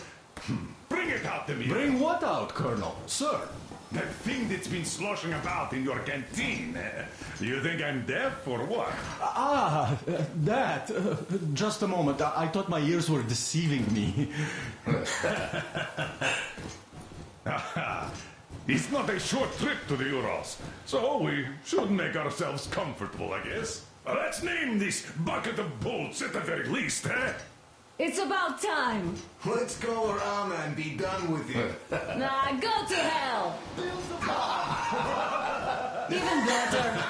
Bring it out to me. Bring what out, Colonel? Sir? That thing that's been sloshing about in your canteen. You think I'm deaf or what? That. Just a moment. I thought my ears were deceiving me. It's not a short trip to the Urals, so we should make ourselves comfortable, I guess. Let's name this bucket of bolts at the very least, eh? It's about time. Let's go around and be done with it. Nah, go to hell. Even better.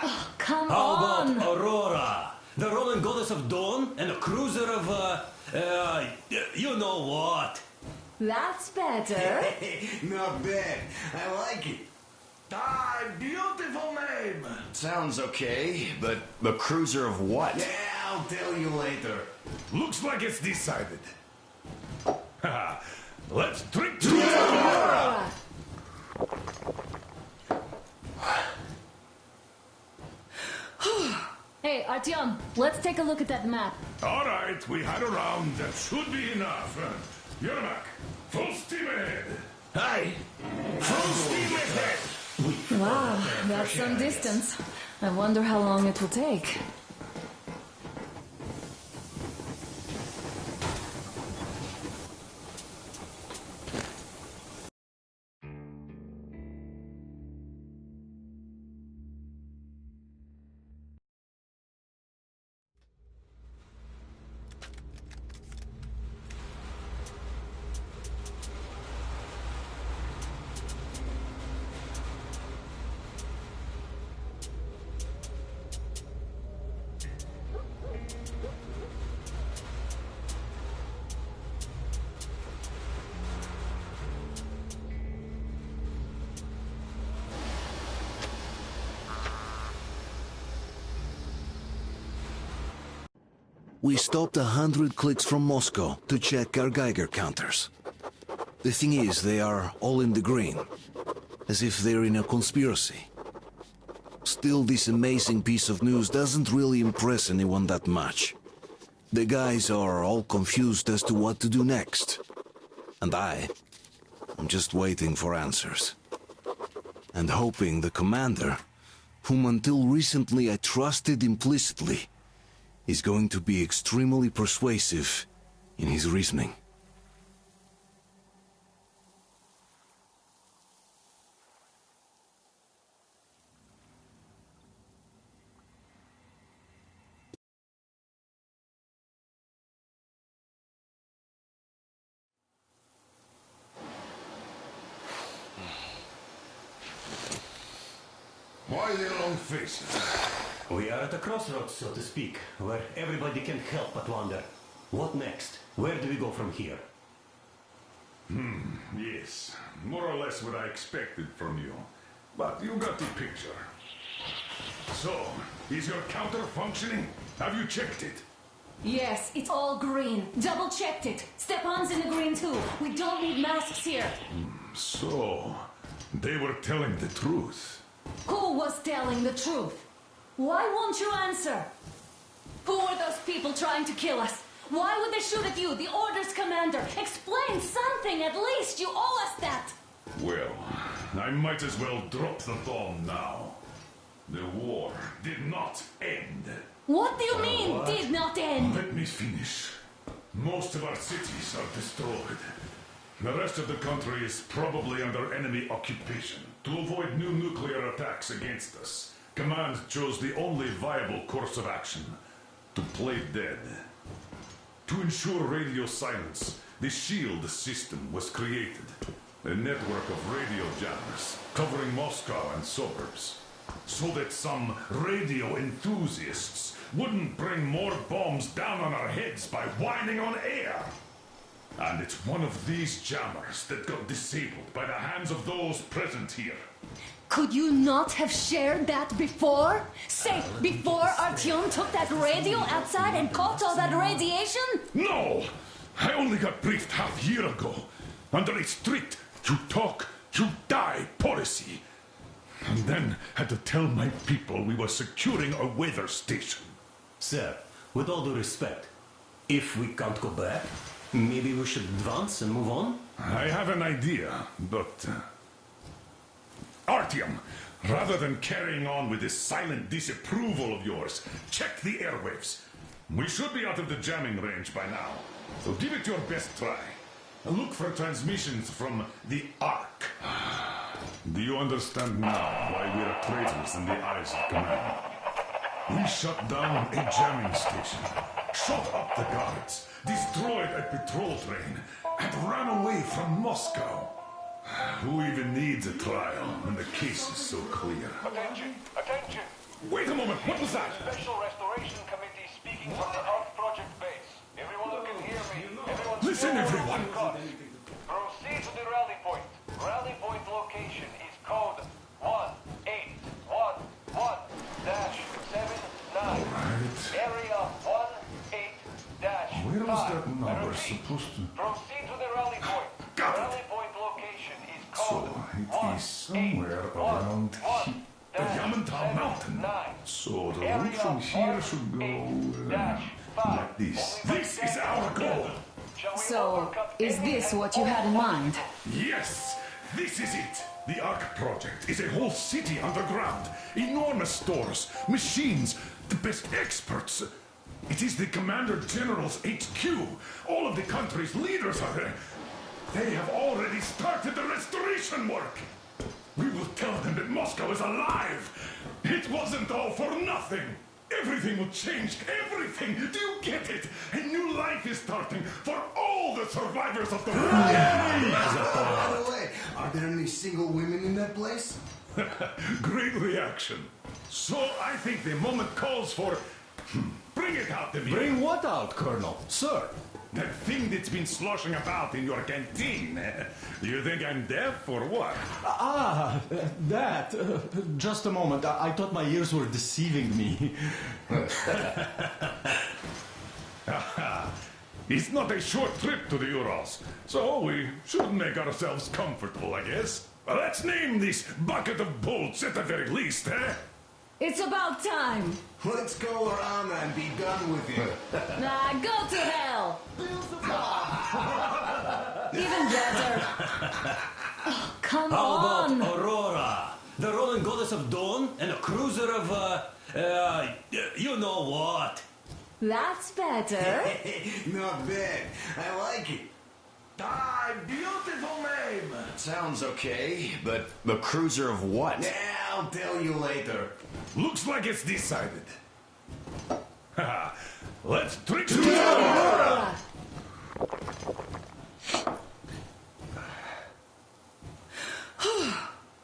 Oh, come How on. about Aurora? The Roman goddess of dawn and a cruiser of, you know what? That's better. Not bad. I like it. Ah, beautiful name. Sounds okay, but the cruiser of what? Yeah, I'll tell you later. Looks like it's decided. Let's drink to Aurora! Hey, Artyom, let's take a look at that map. All right, we had a round. That should be enough. Yermak, full steam ahead. Hi. Full steam ahead. Wow, that's some distance. I wonder how long it will take. We stopped 100 clicks from Moscow to check our Geiger counters. The thing is, they are all in the green, as if they're in a conspiracy. Still, this amazing piece of news doesn't really impress anyone that much. The guys are all confused as to what to do next. And I'm just waiting for answers. And hoping the commander, whom until recently I trusted implicitly, is going to be extremely persuasive in his reasoning. Why the long faces? We are at a crossroads, so to speak, where everybody can help but wonder. What next? Where do we go from here? Yes. More or less what I expected from you. But you got the picture. So, is your counter functioning? Have you checked it? Yes, it's all green. Double-checked it. Stepan's in the green too. We don't need masks here. So, they were telling the truth. Who was telling the truth? Why won't you answer? Who were those people trying to kill us? Why would they shoot at you, the Order's commander? Explain something, at least. You owe us that. Well, I might as well drop the bomb now. The war did not end. What do you mean, did not end? Let me finish. Most of our cities are destroyed. The rest of the country is probably under enemy occupation. To avoid new nuclear attacks against us, Command chose the only viable course of action: to play dead. To ensure radio silence, the SHIELD system was created. A network of radio jammers covering Moscow and suburbs. So that some radio enthusiasts wouldn't bring more bombs down on our heads by whining on air. And it's one of these jammers that got disabled by the hands of those present here. Could you not have shared that before? Say, before Artyom took that radio outside and caught all that radiation? No! I only got briefed half a year ago, under a strict "you talk, you die" policy. And then had to tell my people we were securing a weather station. Sir, with all due respect, if we can't go back, Maybe we should advance and move on? I have an idea, but... Artyom, rather than carrying on with this silent disapproval of yours, check the airwaves. We should be out of the jamming range by now, so give it your best try. Look for transmissions from the Ark. Do you understand now why we are traitors in the eyes of command? We shut down a jamming station, shot up the guards, destroyed a patrol train, and ran away from Moscow. Who even needs a trial when the case is so clear? Attention! Attention! Wait a moment, what was that? Special Restoration Committee speaking from the Ark Project base. Everyone who can hear me, everyone... Listen, everyone! Proceed to the rally point. Rally point location is code 1811-79. Area 18-5. Where was that number supposed to... Proceed to the rally point. Got it. Rally point location is So code it is somewhere around here. The Yamantau Mountain. So the route from here should go like this. This is our goal. So, is this what you had in mind? Yes, this is it. The Ark Project is a whole city underground. Enormous stores, machines, the best experts. It is the Commander General's HQ. All of the country's leaders are there. They have already started the restoration work. We will tell them that Moscow is alive. It wasn't all for nothing. Everything will change. Everything. Do you get it? A new life is starting for all the survivors of the war. By the way, are there any single women in that place? Great reaction. So I think the moment calls for... Bring it out to me. Bring what out, Colonel? Sir? That thing that's been sloshing about in your canteen. Do you think I'm deaf or what? That. Just a moment. I thought my ears were deceiving me. It's not a short trip to the Urals, so we should make ourselves comfortable, I guess. Well, let's name this bucket of bolts at the very least, eh? It's about time. Let's go around and be done with it. Nah, go to hell. Even better. Oh, come How on. about Aurora, the rolling goddess of dawn, and a cruiser of, you know what? That's better. Not bad. I like it. Ah, beautiful name. Sounds okay, but the cruiser of what? Yeah, I'll tell you later. Looks like it's decided. Let's trick to Aurora.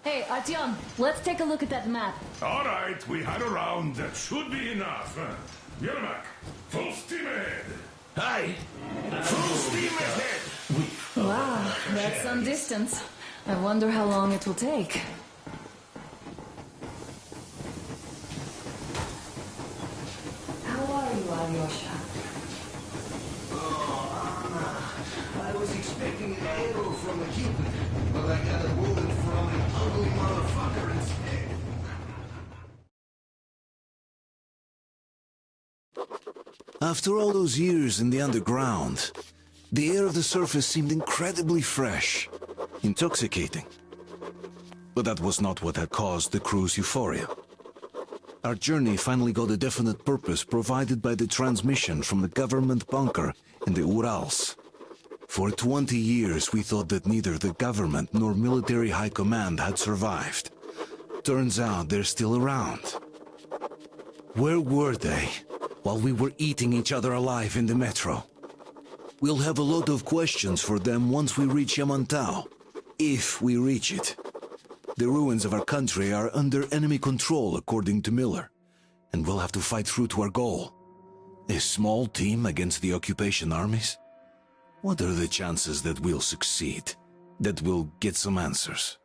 Hey, Artyom, let's take a look at that map. All right, we had a round. That should be enough. Yermak, full steam ahead. Hi. Full steam ahead. Wow, that's some distance. I wonder how long it will take. How are you, Alyosha? I was expecting an arrow from a Cupid, but I got a bullet from an ugly motherfucker instead. After all those years in the underground, the air of the surface seemed incredibly fresh, intoxicating. But that was not what had caused the crew's euphoria. Our journey finally got a definite purpose provided by the transmission from the government bunker in the Urals. For 20 years we thought that neither the government nor military high command had survived. Turns out they're still around. Where were they while we were eating each other alive in the metro? We'll have a lot of questions for them once we reach Yamantau, if we reach it. The ruins of our country are under enemy control, according to Miller, and we'll have to fight through to our goal. A small team against the occupation armies? What are the chances that we'll succeed, that we'll get some answers?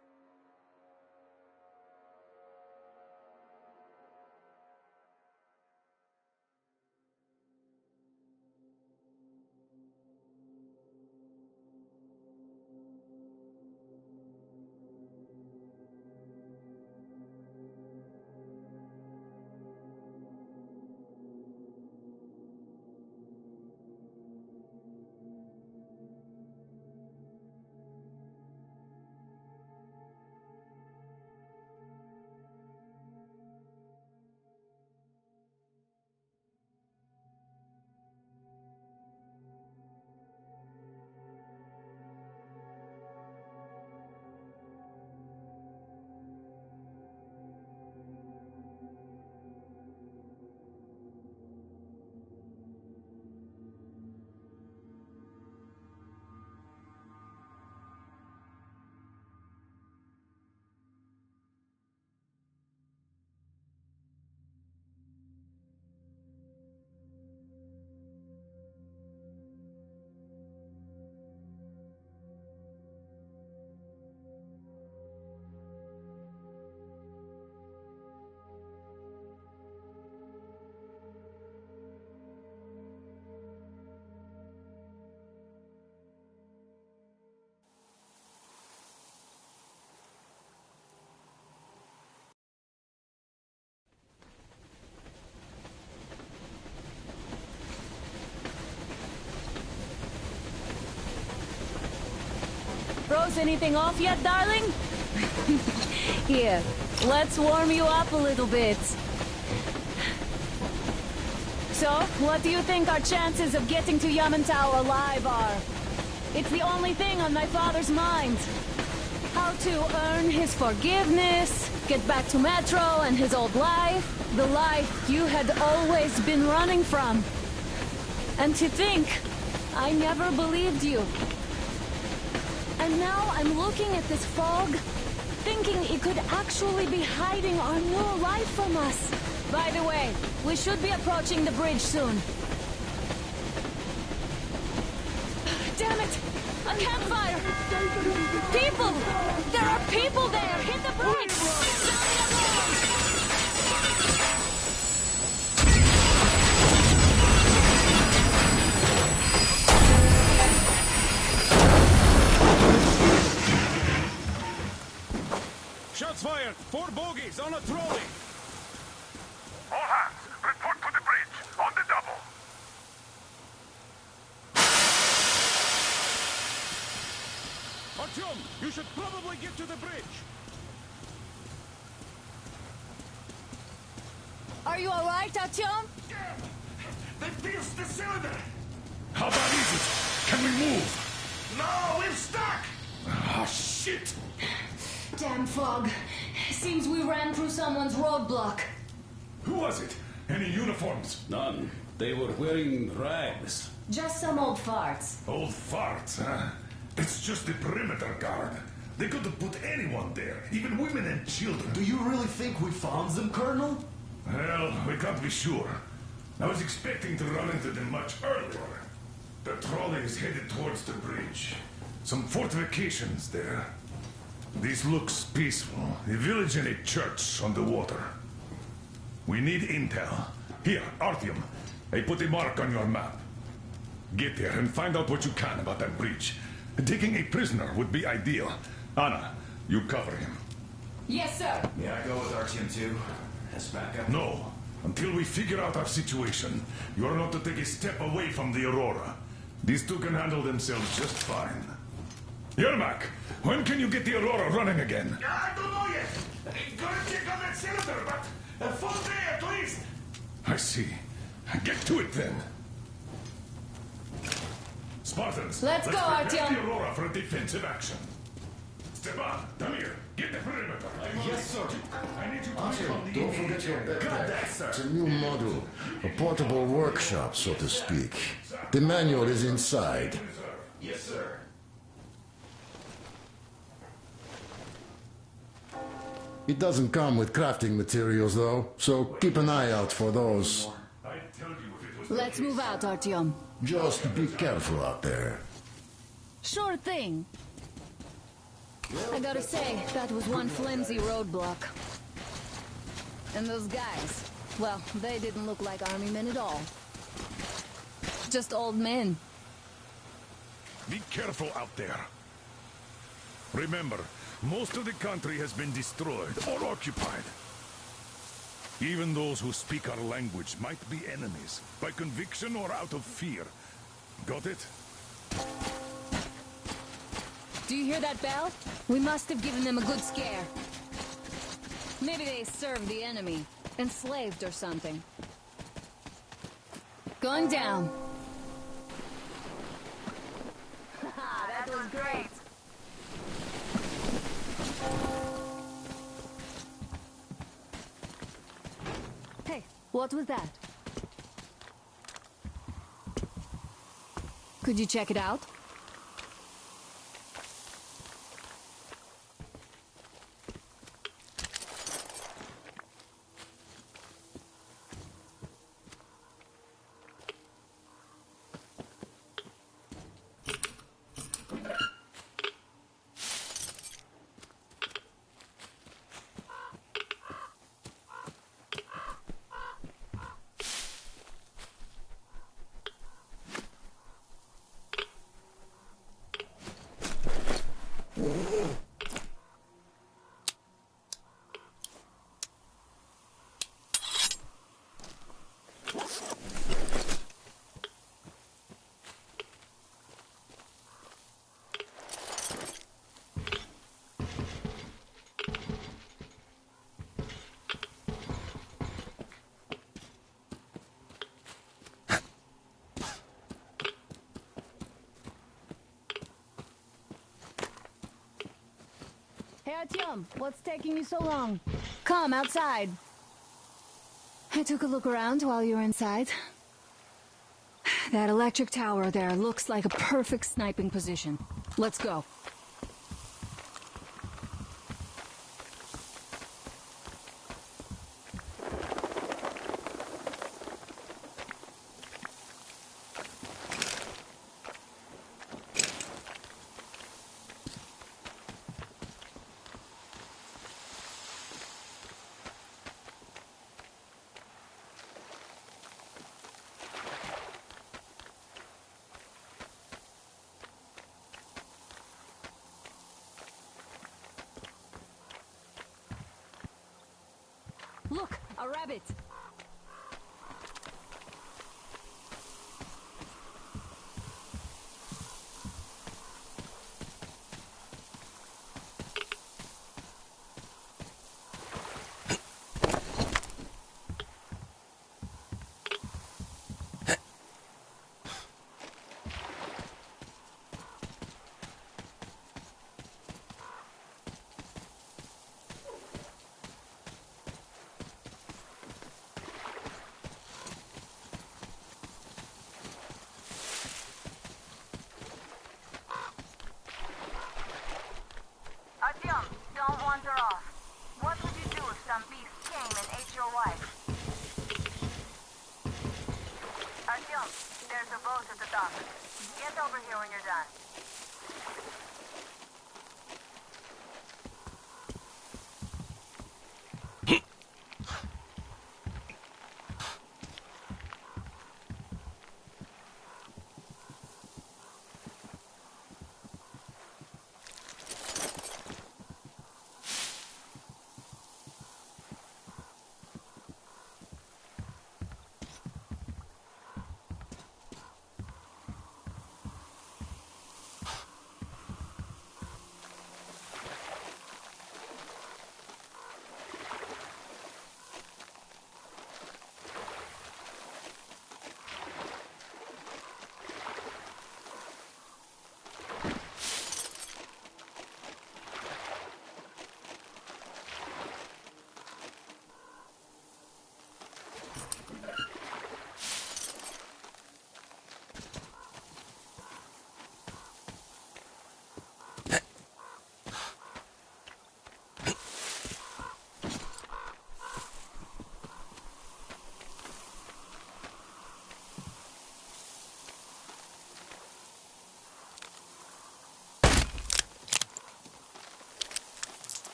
bounce anything off yet, darling? Here, let's warm you up a little bit. So, what do you think our chances of getting to Yamantau alive are? It's the only thing on my father's mind. How to earn his forgiveness, get back to Metro and his old life. The life you had always been running from. And to think, I never believed you. And now I'm looking at this fog, thinking it could actually be hiding our new life from us. By the way, we should be approaching the bridge soon. Damn it! A campfire! People! There are people there! Hit the bridge! Shots fired! 4 bogies on a trolley! All hands, report to the bridge, on the double. Artyom, you should probably get to the bridge! Are you alright, Artyom? They pierced the cylinder! How bad is it? Can we move? No, we're stuck! Ah, shit! Damn fog. Seems we ran through someone's roadblock. Who was it? Any uniforms? None. They were wearing rags. Just some old farts. Old farts, huh? It's just the perimeter guard. They could have put anyone there, even women and children. Do you really think we found them, Colonel? Well, we can't be sure. I was expecting to run into them much earlier. The trolley is headed towards the bridge. Some fortifications there. This looks peaceful. A village and a church on the water. We need intel. Here, Artyom. I put a mark on your map. Get there and find out what you can about that bridge. Taking a prisoner would be ideal. Anna, you cover him. Yes, sir. May I go with Artyom too? As backup? No. Until we figure out our situation, you are not to take a step away from the Aurora. These two can handle themselves just fine. Yermak, when can you get the Aurora running again? I don't know yet. Gonna check on that cylinder, but a full day at least. I see. Get to it then. Spartans, Let's go, prepare Artyom. the Aurora for a defensive action. Stepan, Damir, get the perimeter. Yes, sir. I need you to Artyom, don't forget your Got backpack. that, sir. It's a new model. A portable workshop, so to speak. The manual is inside. Yes, sir. It doesn't come with crafting materials, though, so keep an eye out for those. Let's move out, Artyom. Just be careful out there. Sure thing. I gotta say, that was one flimsy roadblock. And those guys, well, they didn't look like army men at all. Just old men. Be careful out there. Remember, most of the country has been destroyed or occupied. Even those who speak our language might be enemies, by conviction or out of fear. Got it? Do you hear that bell? We must have given them a good scare. Maybe they served the enemy, enslaved or something. Going down. That was great. Hey, what was that? Could you check it out? Artyom, what's taking you so long? Come outside. I took a look around while you were inside. That electric tower there looks like a perfect sniping position. Let's go. Look, a rabbit! Artyom, don't wander off. What would you do if some beast came and ate your wife? Artyom, there's a boat at the dock. Get over here when you're done.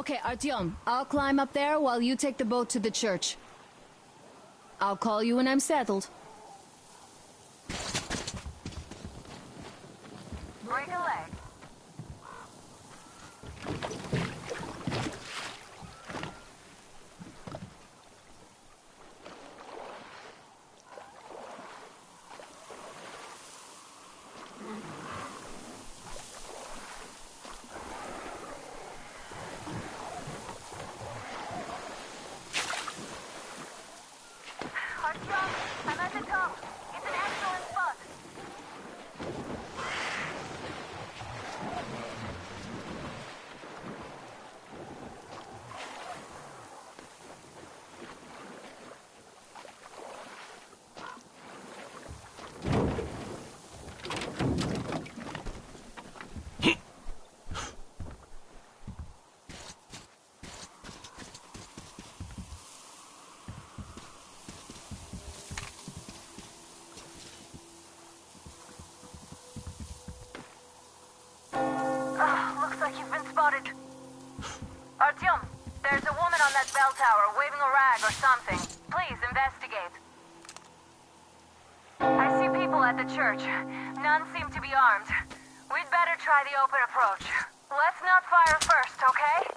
Okay, Artyom, I'll climb up there while you take the boat to the church. I'll call you when I'm settled. Break a leg. I'm at the top. It's an excellent spot. Looks like you've been spotted. Artyom, there's a woman on that bell tower waving a rag or something. Please investigate. I see people at the church. None seem to be armed. We'd better try the open approach. Let's not fire first, okay?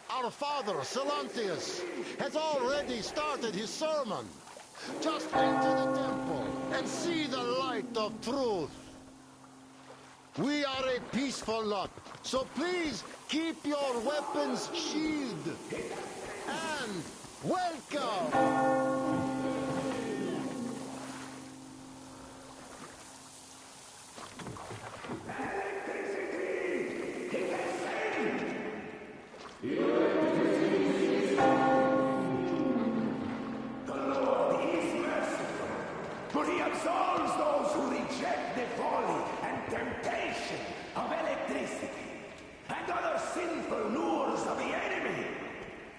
Our father, Silantius, has already started his sermon. Just enter the temple and see the light of truth. We are a peaceful lot, so please keep your weapons sheathed. And welcome! But he absolves those who reject the folly and temptation of electricity and other sinful lures of the enemy.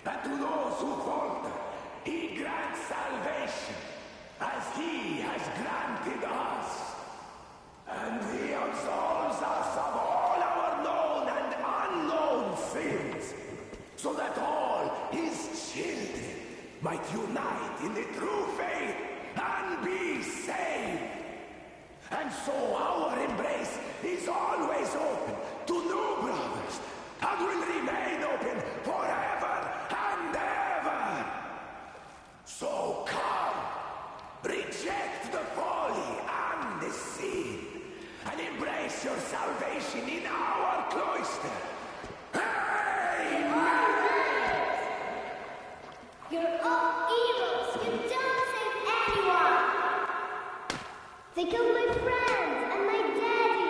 And to those who falter, he grants salvation, as he has granted us. And he absolves unite in the true faith and be saved. And so our embrace is always open to new brothers and will remain open forever and ever. So come, reject the folly and the sin, and embrace your salvation in our cloister. Amen! You're all evils. You don't save anyone. They killed my friends and my daddy.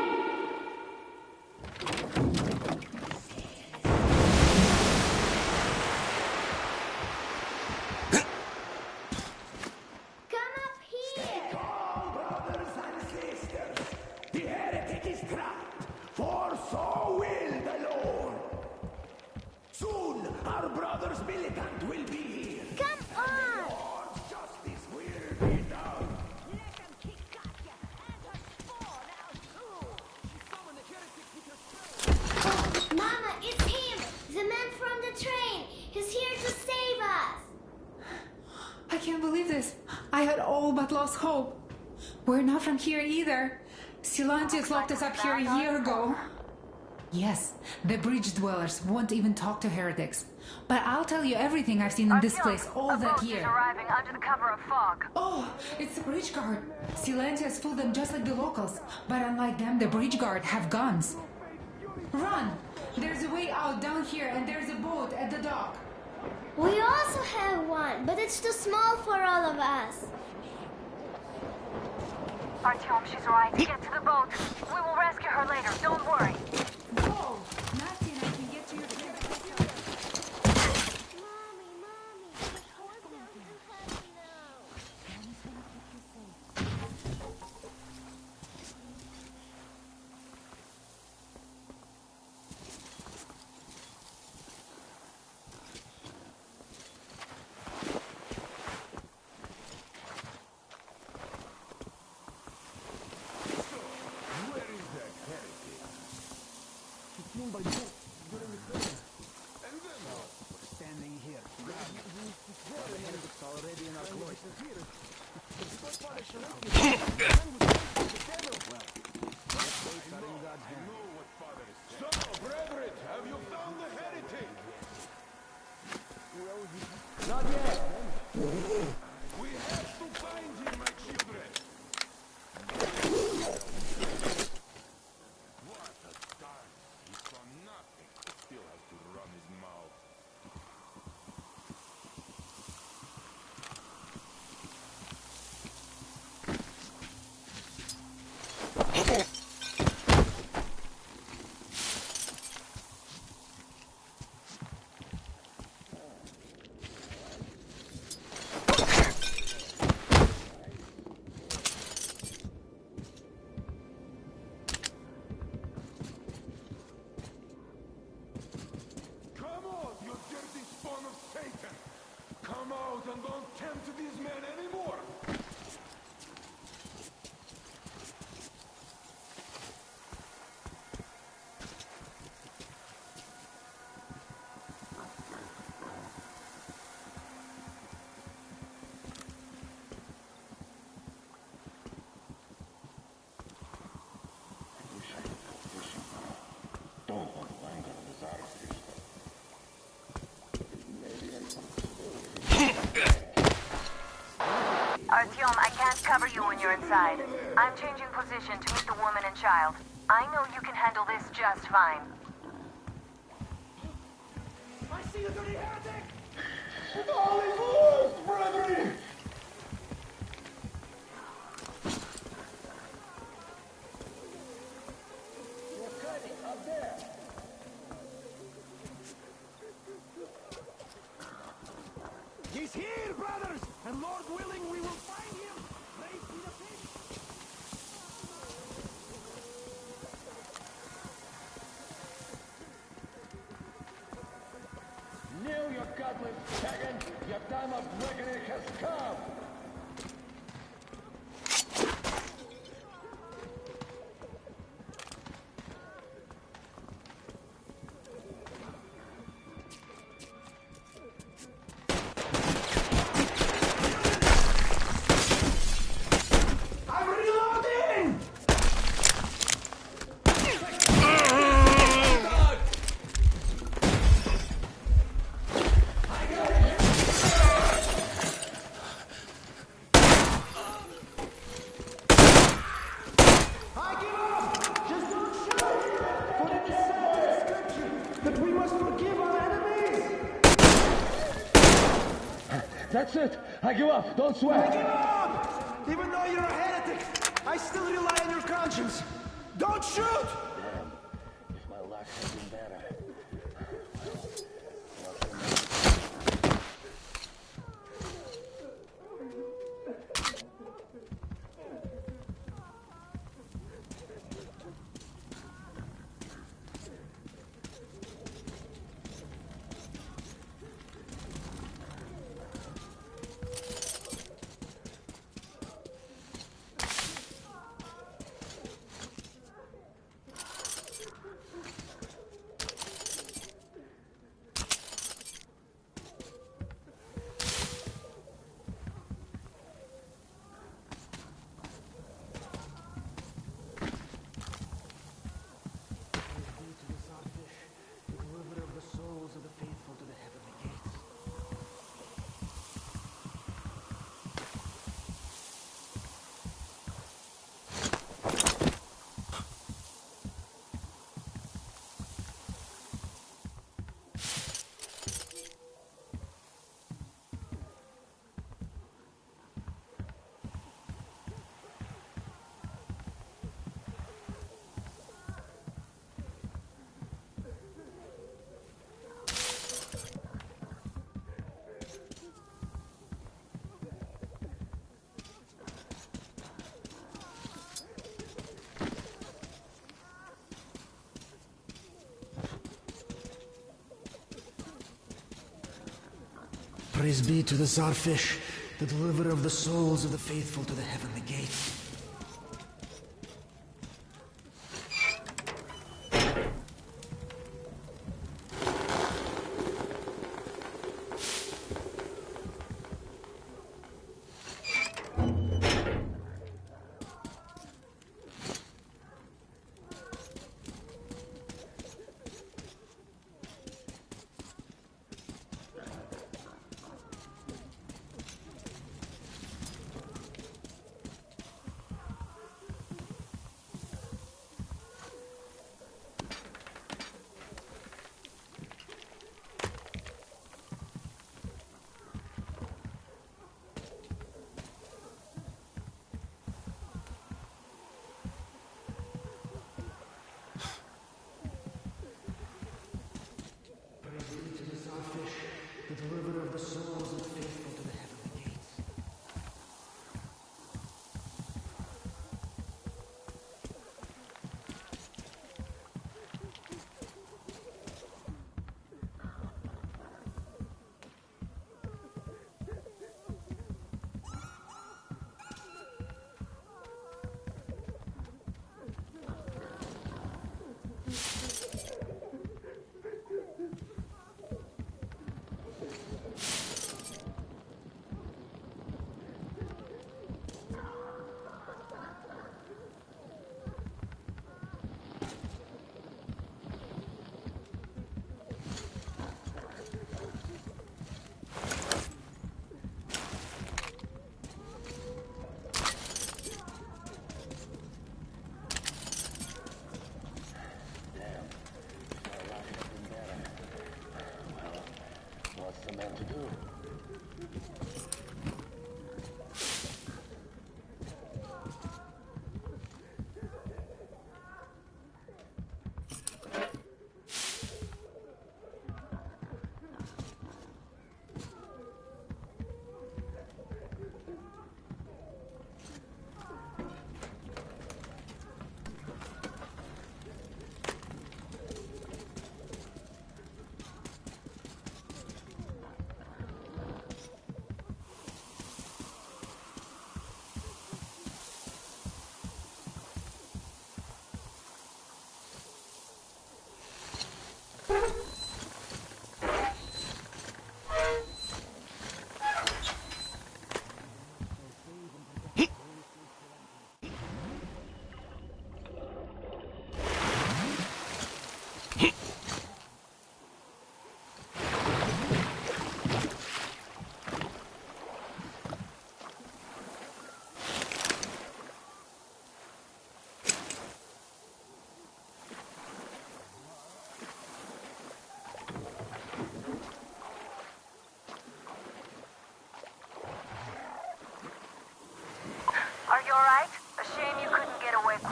Come up here. Come, brothers and sisters. The heretic is trapped, for so will the Lord. Soon, our brother's militant will be here. Come on. Lord's justice will be done. Mama, it's him. The man from the train. He's here to save us. I can't believe this. I had all but lost hope. We're not from here either. Silantius locked us up here a year ago. Yes, the bridge dwellers won't even talk to heretics. But I'll tell you everything I've seen in this place all that year. Arriving under the cover of fog. Oh, it's the bridge guard. Silantius fooled them just like the locals. But unlike them, the bridge guard have guns. Run! There's a way out down here and there's a boat at the dock. We also have one, but it's too small for all of us. Artyom, she's right. Get to the boat. We will rescue her later. Don't worry. Go! Nasty and I can get to your crib. and don't tempt these men anymore! Artyom, I can't cover you when you're inside. I'm changing position to meet the woman and child. I know you can handle this just fine. I see you, dirty heretic! All is lost, brethren! You're cutting up there. He's here, brothers! And Lord willing, we will find him! Praise be the King! Kneel, you godless pagan! Your time of reckoning has come! That's it. I give up. Don't sweat. I give up! Even though you're a heretic, I still rely on your conscience. Don't shoot! Damn. If my luck had been better. Praise be to the Czarfish, the deliverer of the souls of the faithful to the heavenly gate.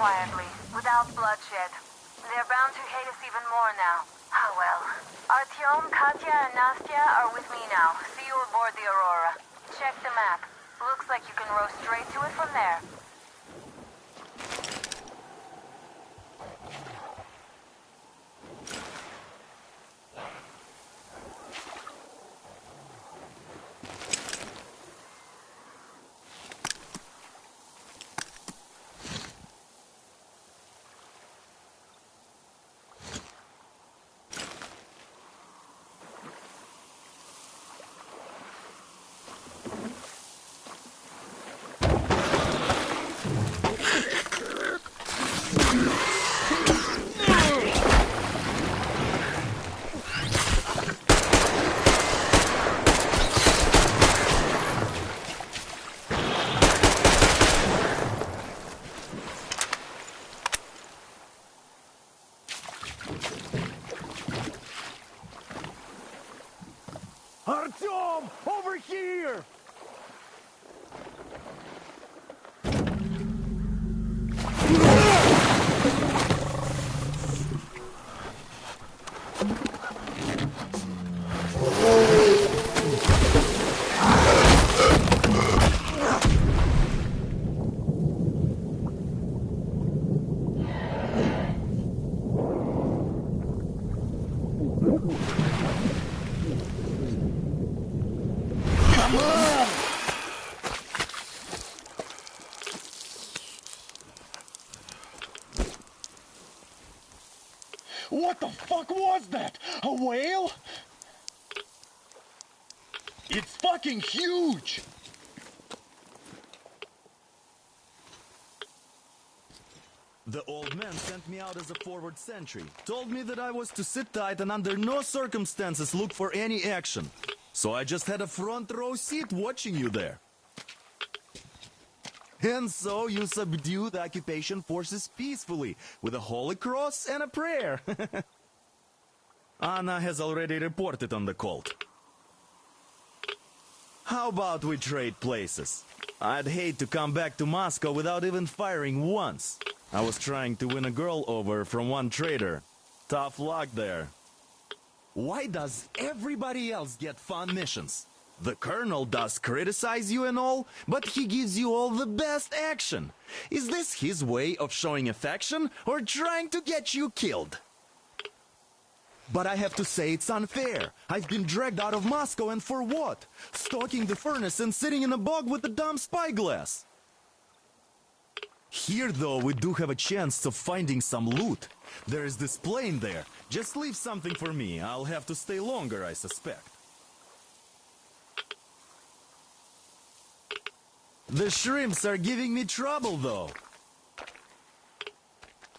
quietly, without bloodshed. They're bound to hate us even more now. Ah, well. Artyom, Katya, and Nastya are with me now. See you aboard the Aurora. Check the map. Looks like you can row straight to it from there. Artyom! Over here! What the fuck was that? A whale? It's fucking huge! The old man sent me out as a forward sentry. Told me that I was to sit tight and under no circumstances look for any action. So I just had a front row seat watching you there. And so you subdued the occupation forces peacefully, with a holy cross and a prayer. Anna has already reported on the cult. How about we trade places? I'd hate to come back to Moscow without even firing once. I was trying to win a girl over from one trader. Tough luck there. Why does everybody else get fun missions? The Colonel does criticize you and all, but he gives you all the best action. Is this his way of showing affection, or trying to get you killed? But I have to say it's unfair. I've been dragged out of Moscow, and for what? Stalking the furnace and sitting in a bog with a dumb spyglass. Here, though, we do have a chance of finding some loot. There is this plane there. Just leave something for me. I'll have to stay longer, I suspect. The shrimps are giving me trouble, though.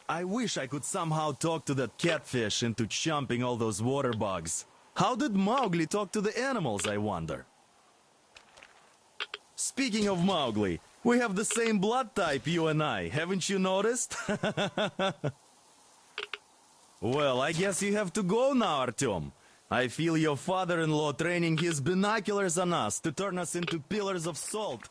I wish I could somehow talk to that catfish into chomping all those water bugs. How did Mowgli talk to the animals, I wonder? Speaking of Mowgli, we have the same blood type, you and I. Haven't you noticed? Well, I guess you have to go now, Artyom. I feel your father-in-law training his binoculars on us to turn us into pillars of salt.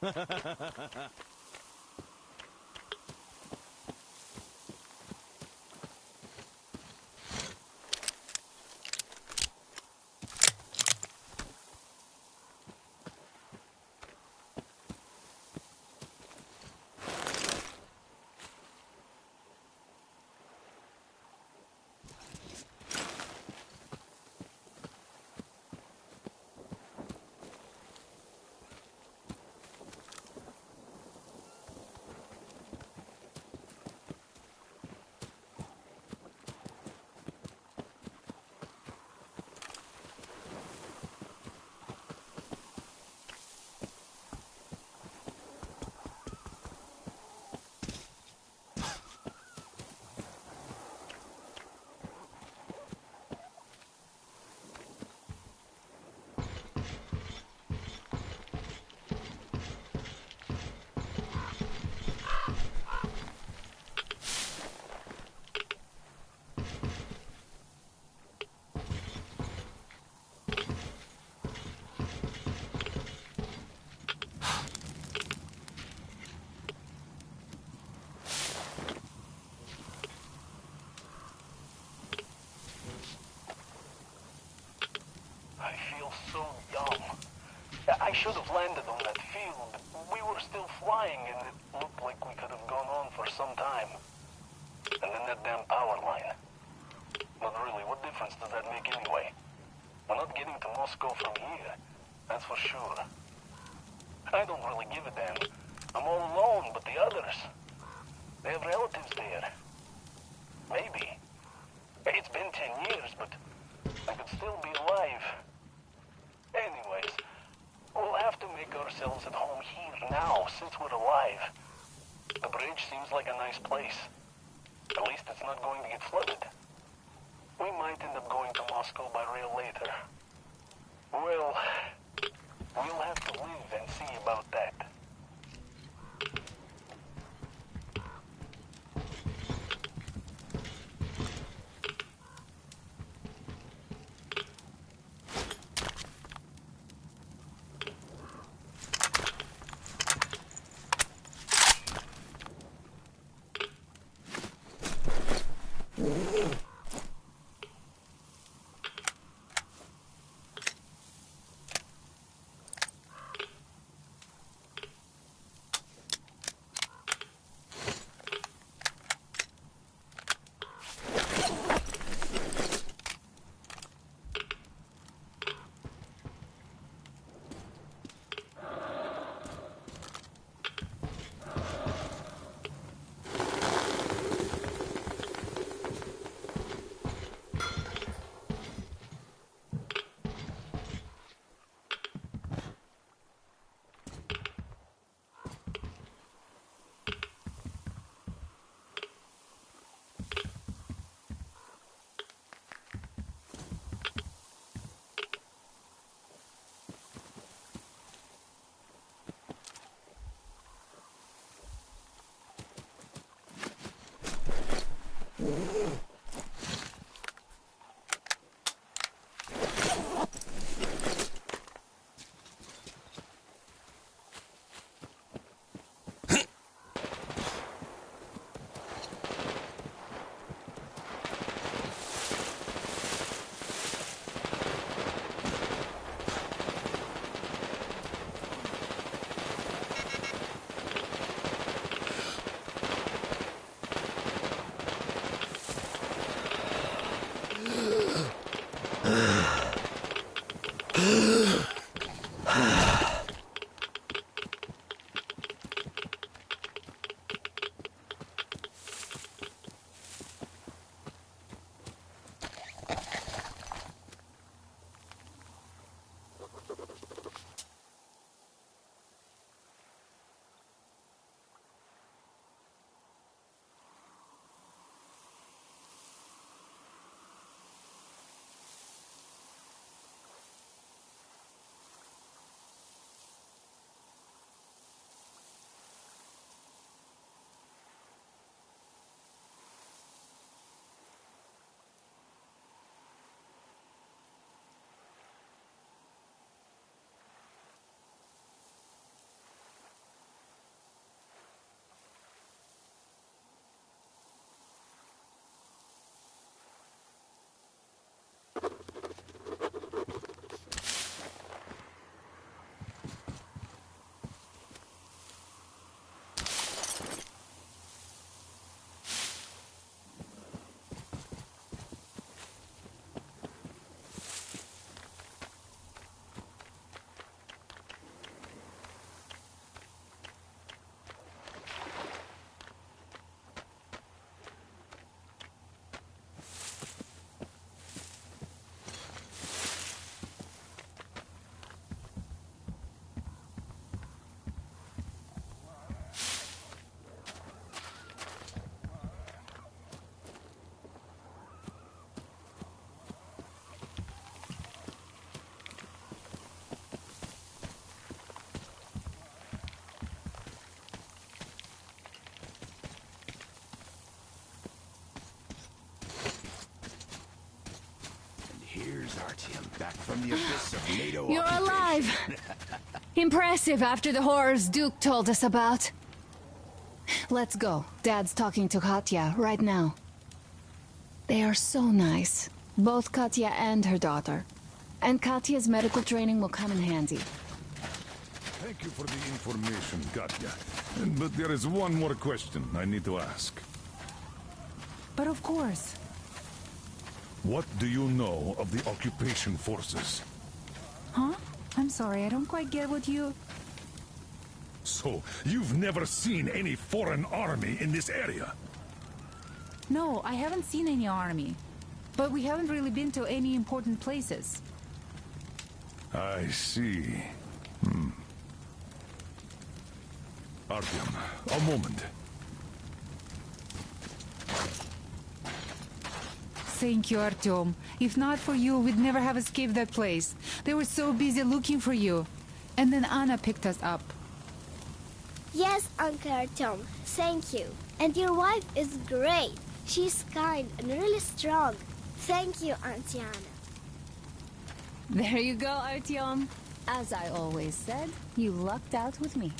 I should have landed on that field. We were still flying, and it looked like we could have gone on for some time. And then that damn power line. But really, what difference does that make anyway? We're not getting to Moscow from here, that's for sure. I don't really give a damn. I'm all alone, but the others, they have relatives there. Maybe. It's been 10 years, but I could still be alive. Anyways, we'll have to make ourselves at home here now, since we're alive. The bridge seems like a nice place. At least it's not going to get flooded. We might end up going to Moscow by rail later. Well, we'll have to live and see about that. Here's Artyom, back from the abyss of NATO You're occupation. alive! Impressive after the horrors Duke told us about. Let's go. Dad's talking to Katya right now. They are so nice. Both Katya and her daughter. And Katya's medical training will come in handy. Thank you for the information, Katya. But there is one more question I need to ask. But of course. What do you know of the occupation forces? Huh? I'm sorry, I don't quite get what you... So, you've never seen any foreign army in this area? No, I haven't seen any army. But we haven't really been to any important places. I see. Artyom, a moment. Thank you, Artyom. If not for you, we'd never have escaped that place. They were so busy looking for you. And then Anna picked us up. Yes, Uncle Artyom, thank you. And your wife is great. She's kind and really strong. Thank you, Auntie Anna. There you go, Artyom. As I always said, you lucked out with me.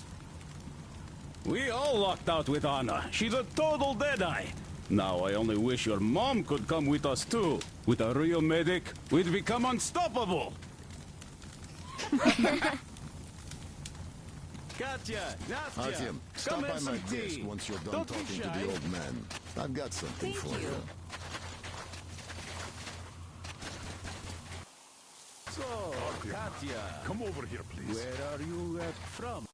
We all lucked out with Anna. She's a total deadeye. Now I only wish your mom could come with us too. With a real medic, we'd become unstoppable. Katya, Nastya, Artyom, stop by my desk once you're done talking to the old man. I've got something for you. So, Katya, come over here, please. Where are you from?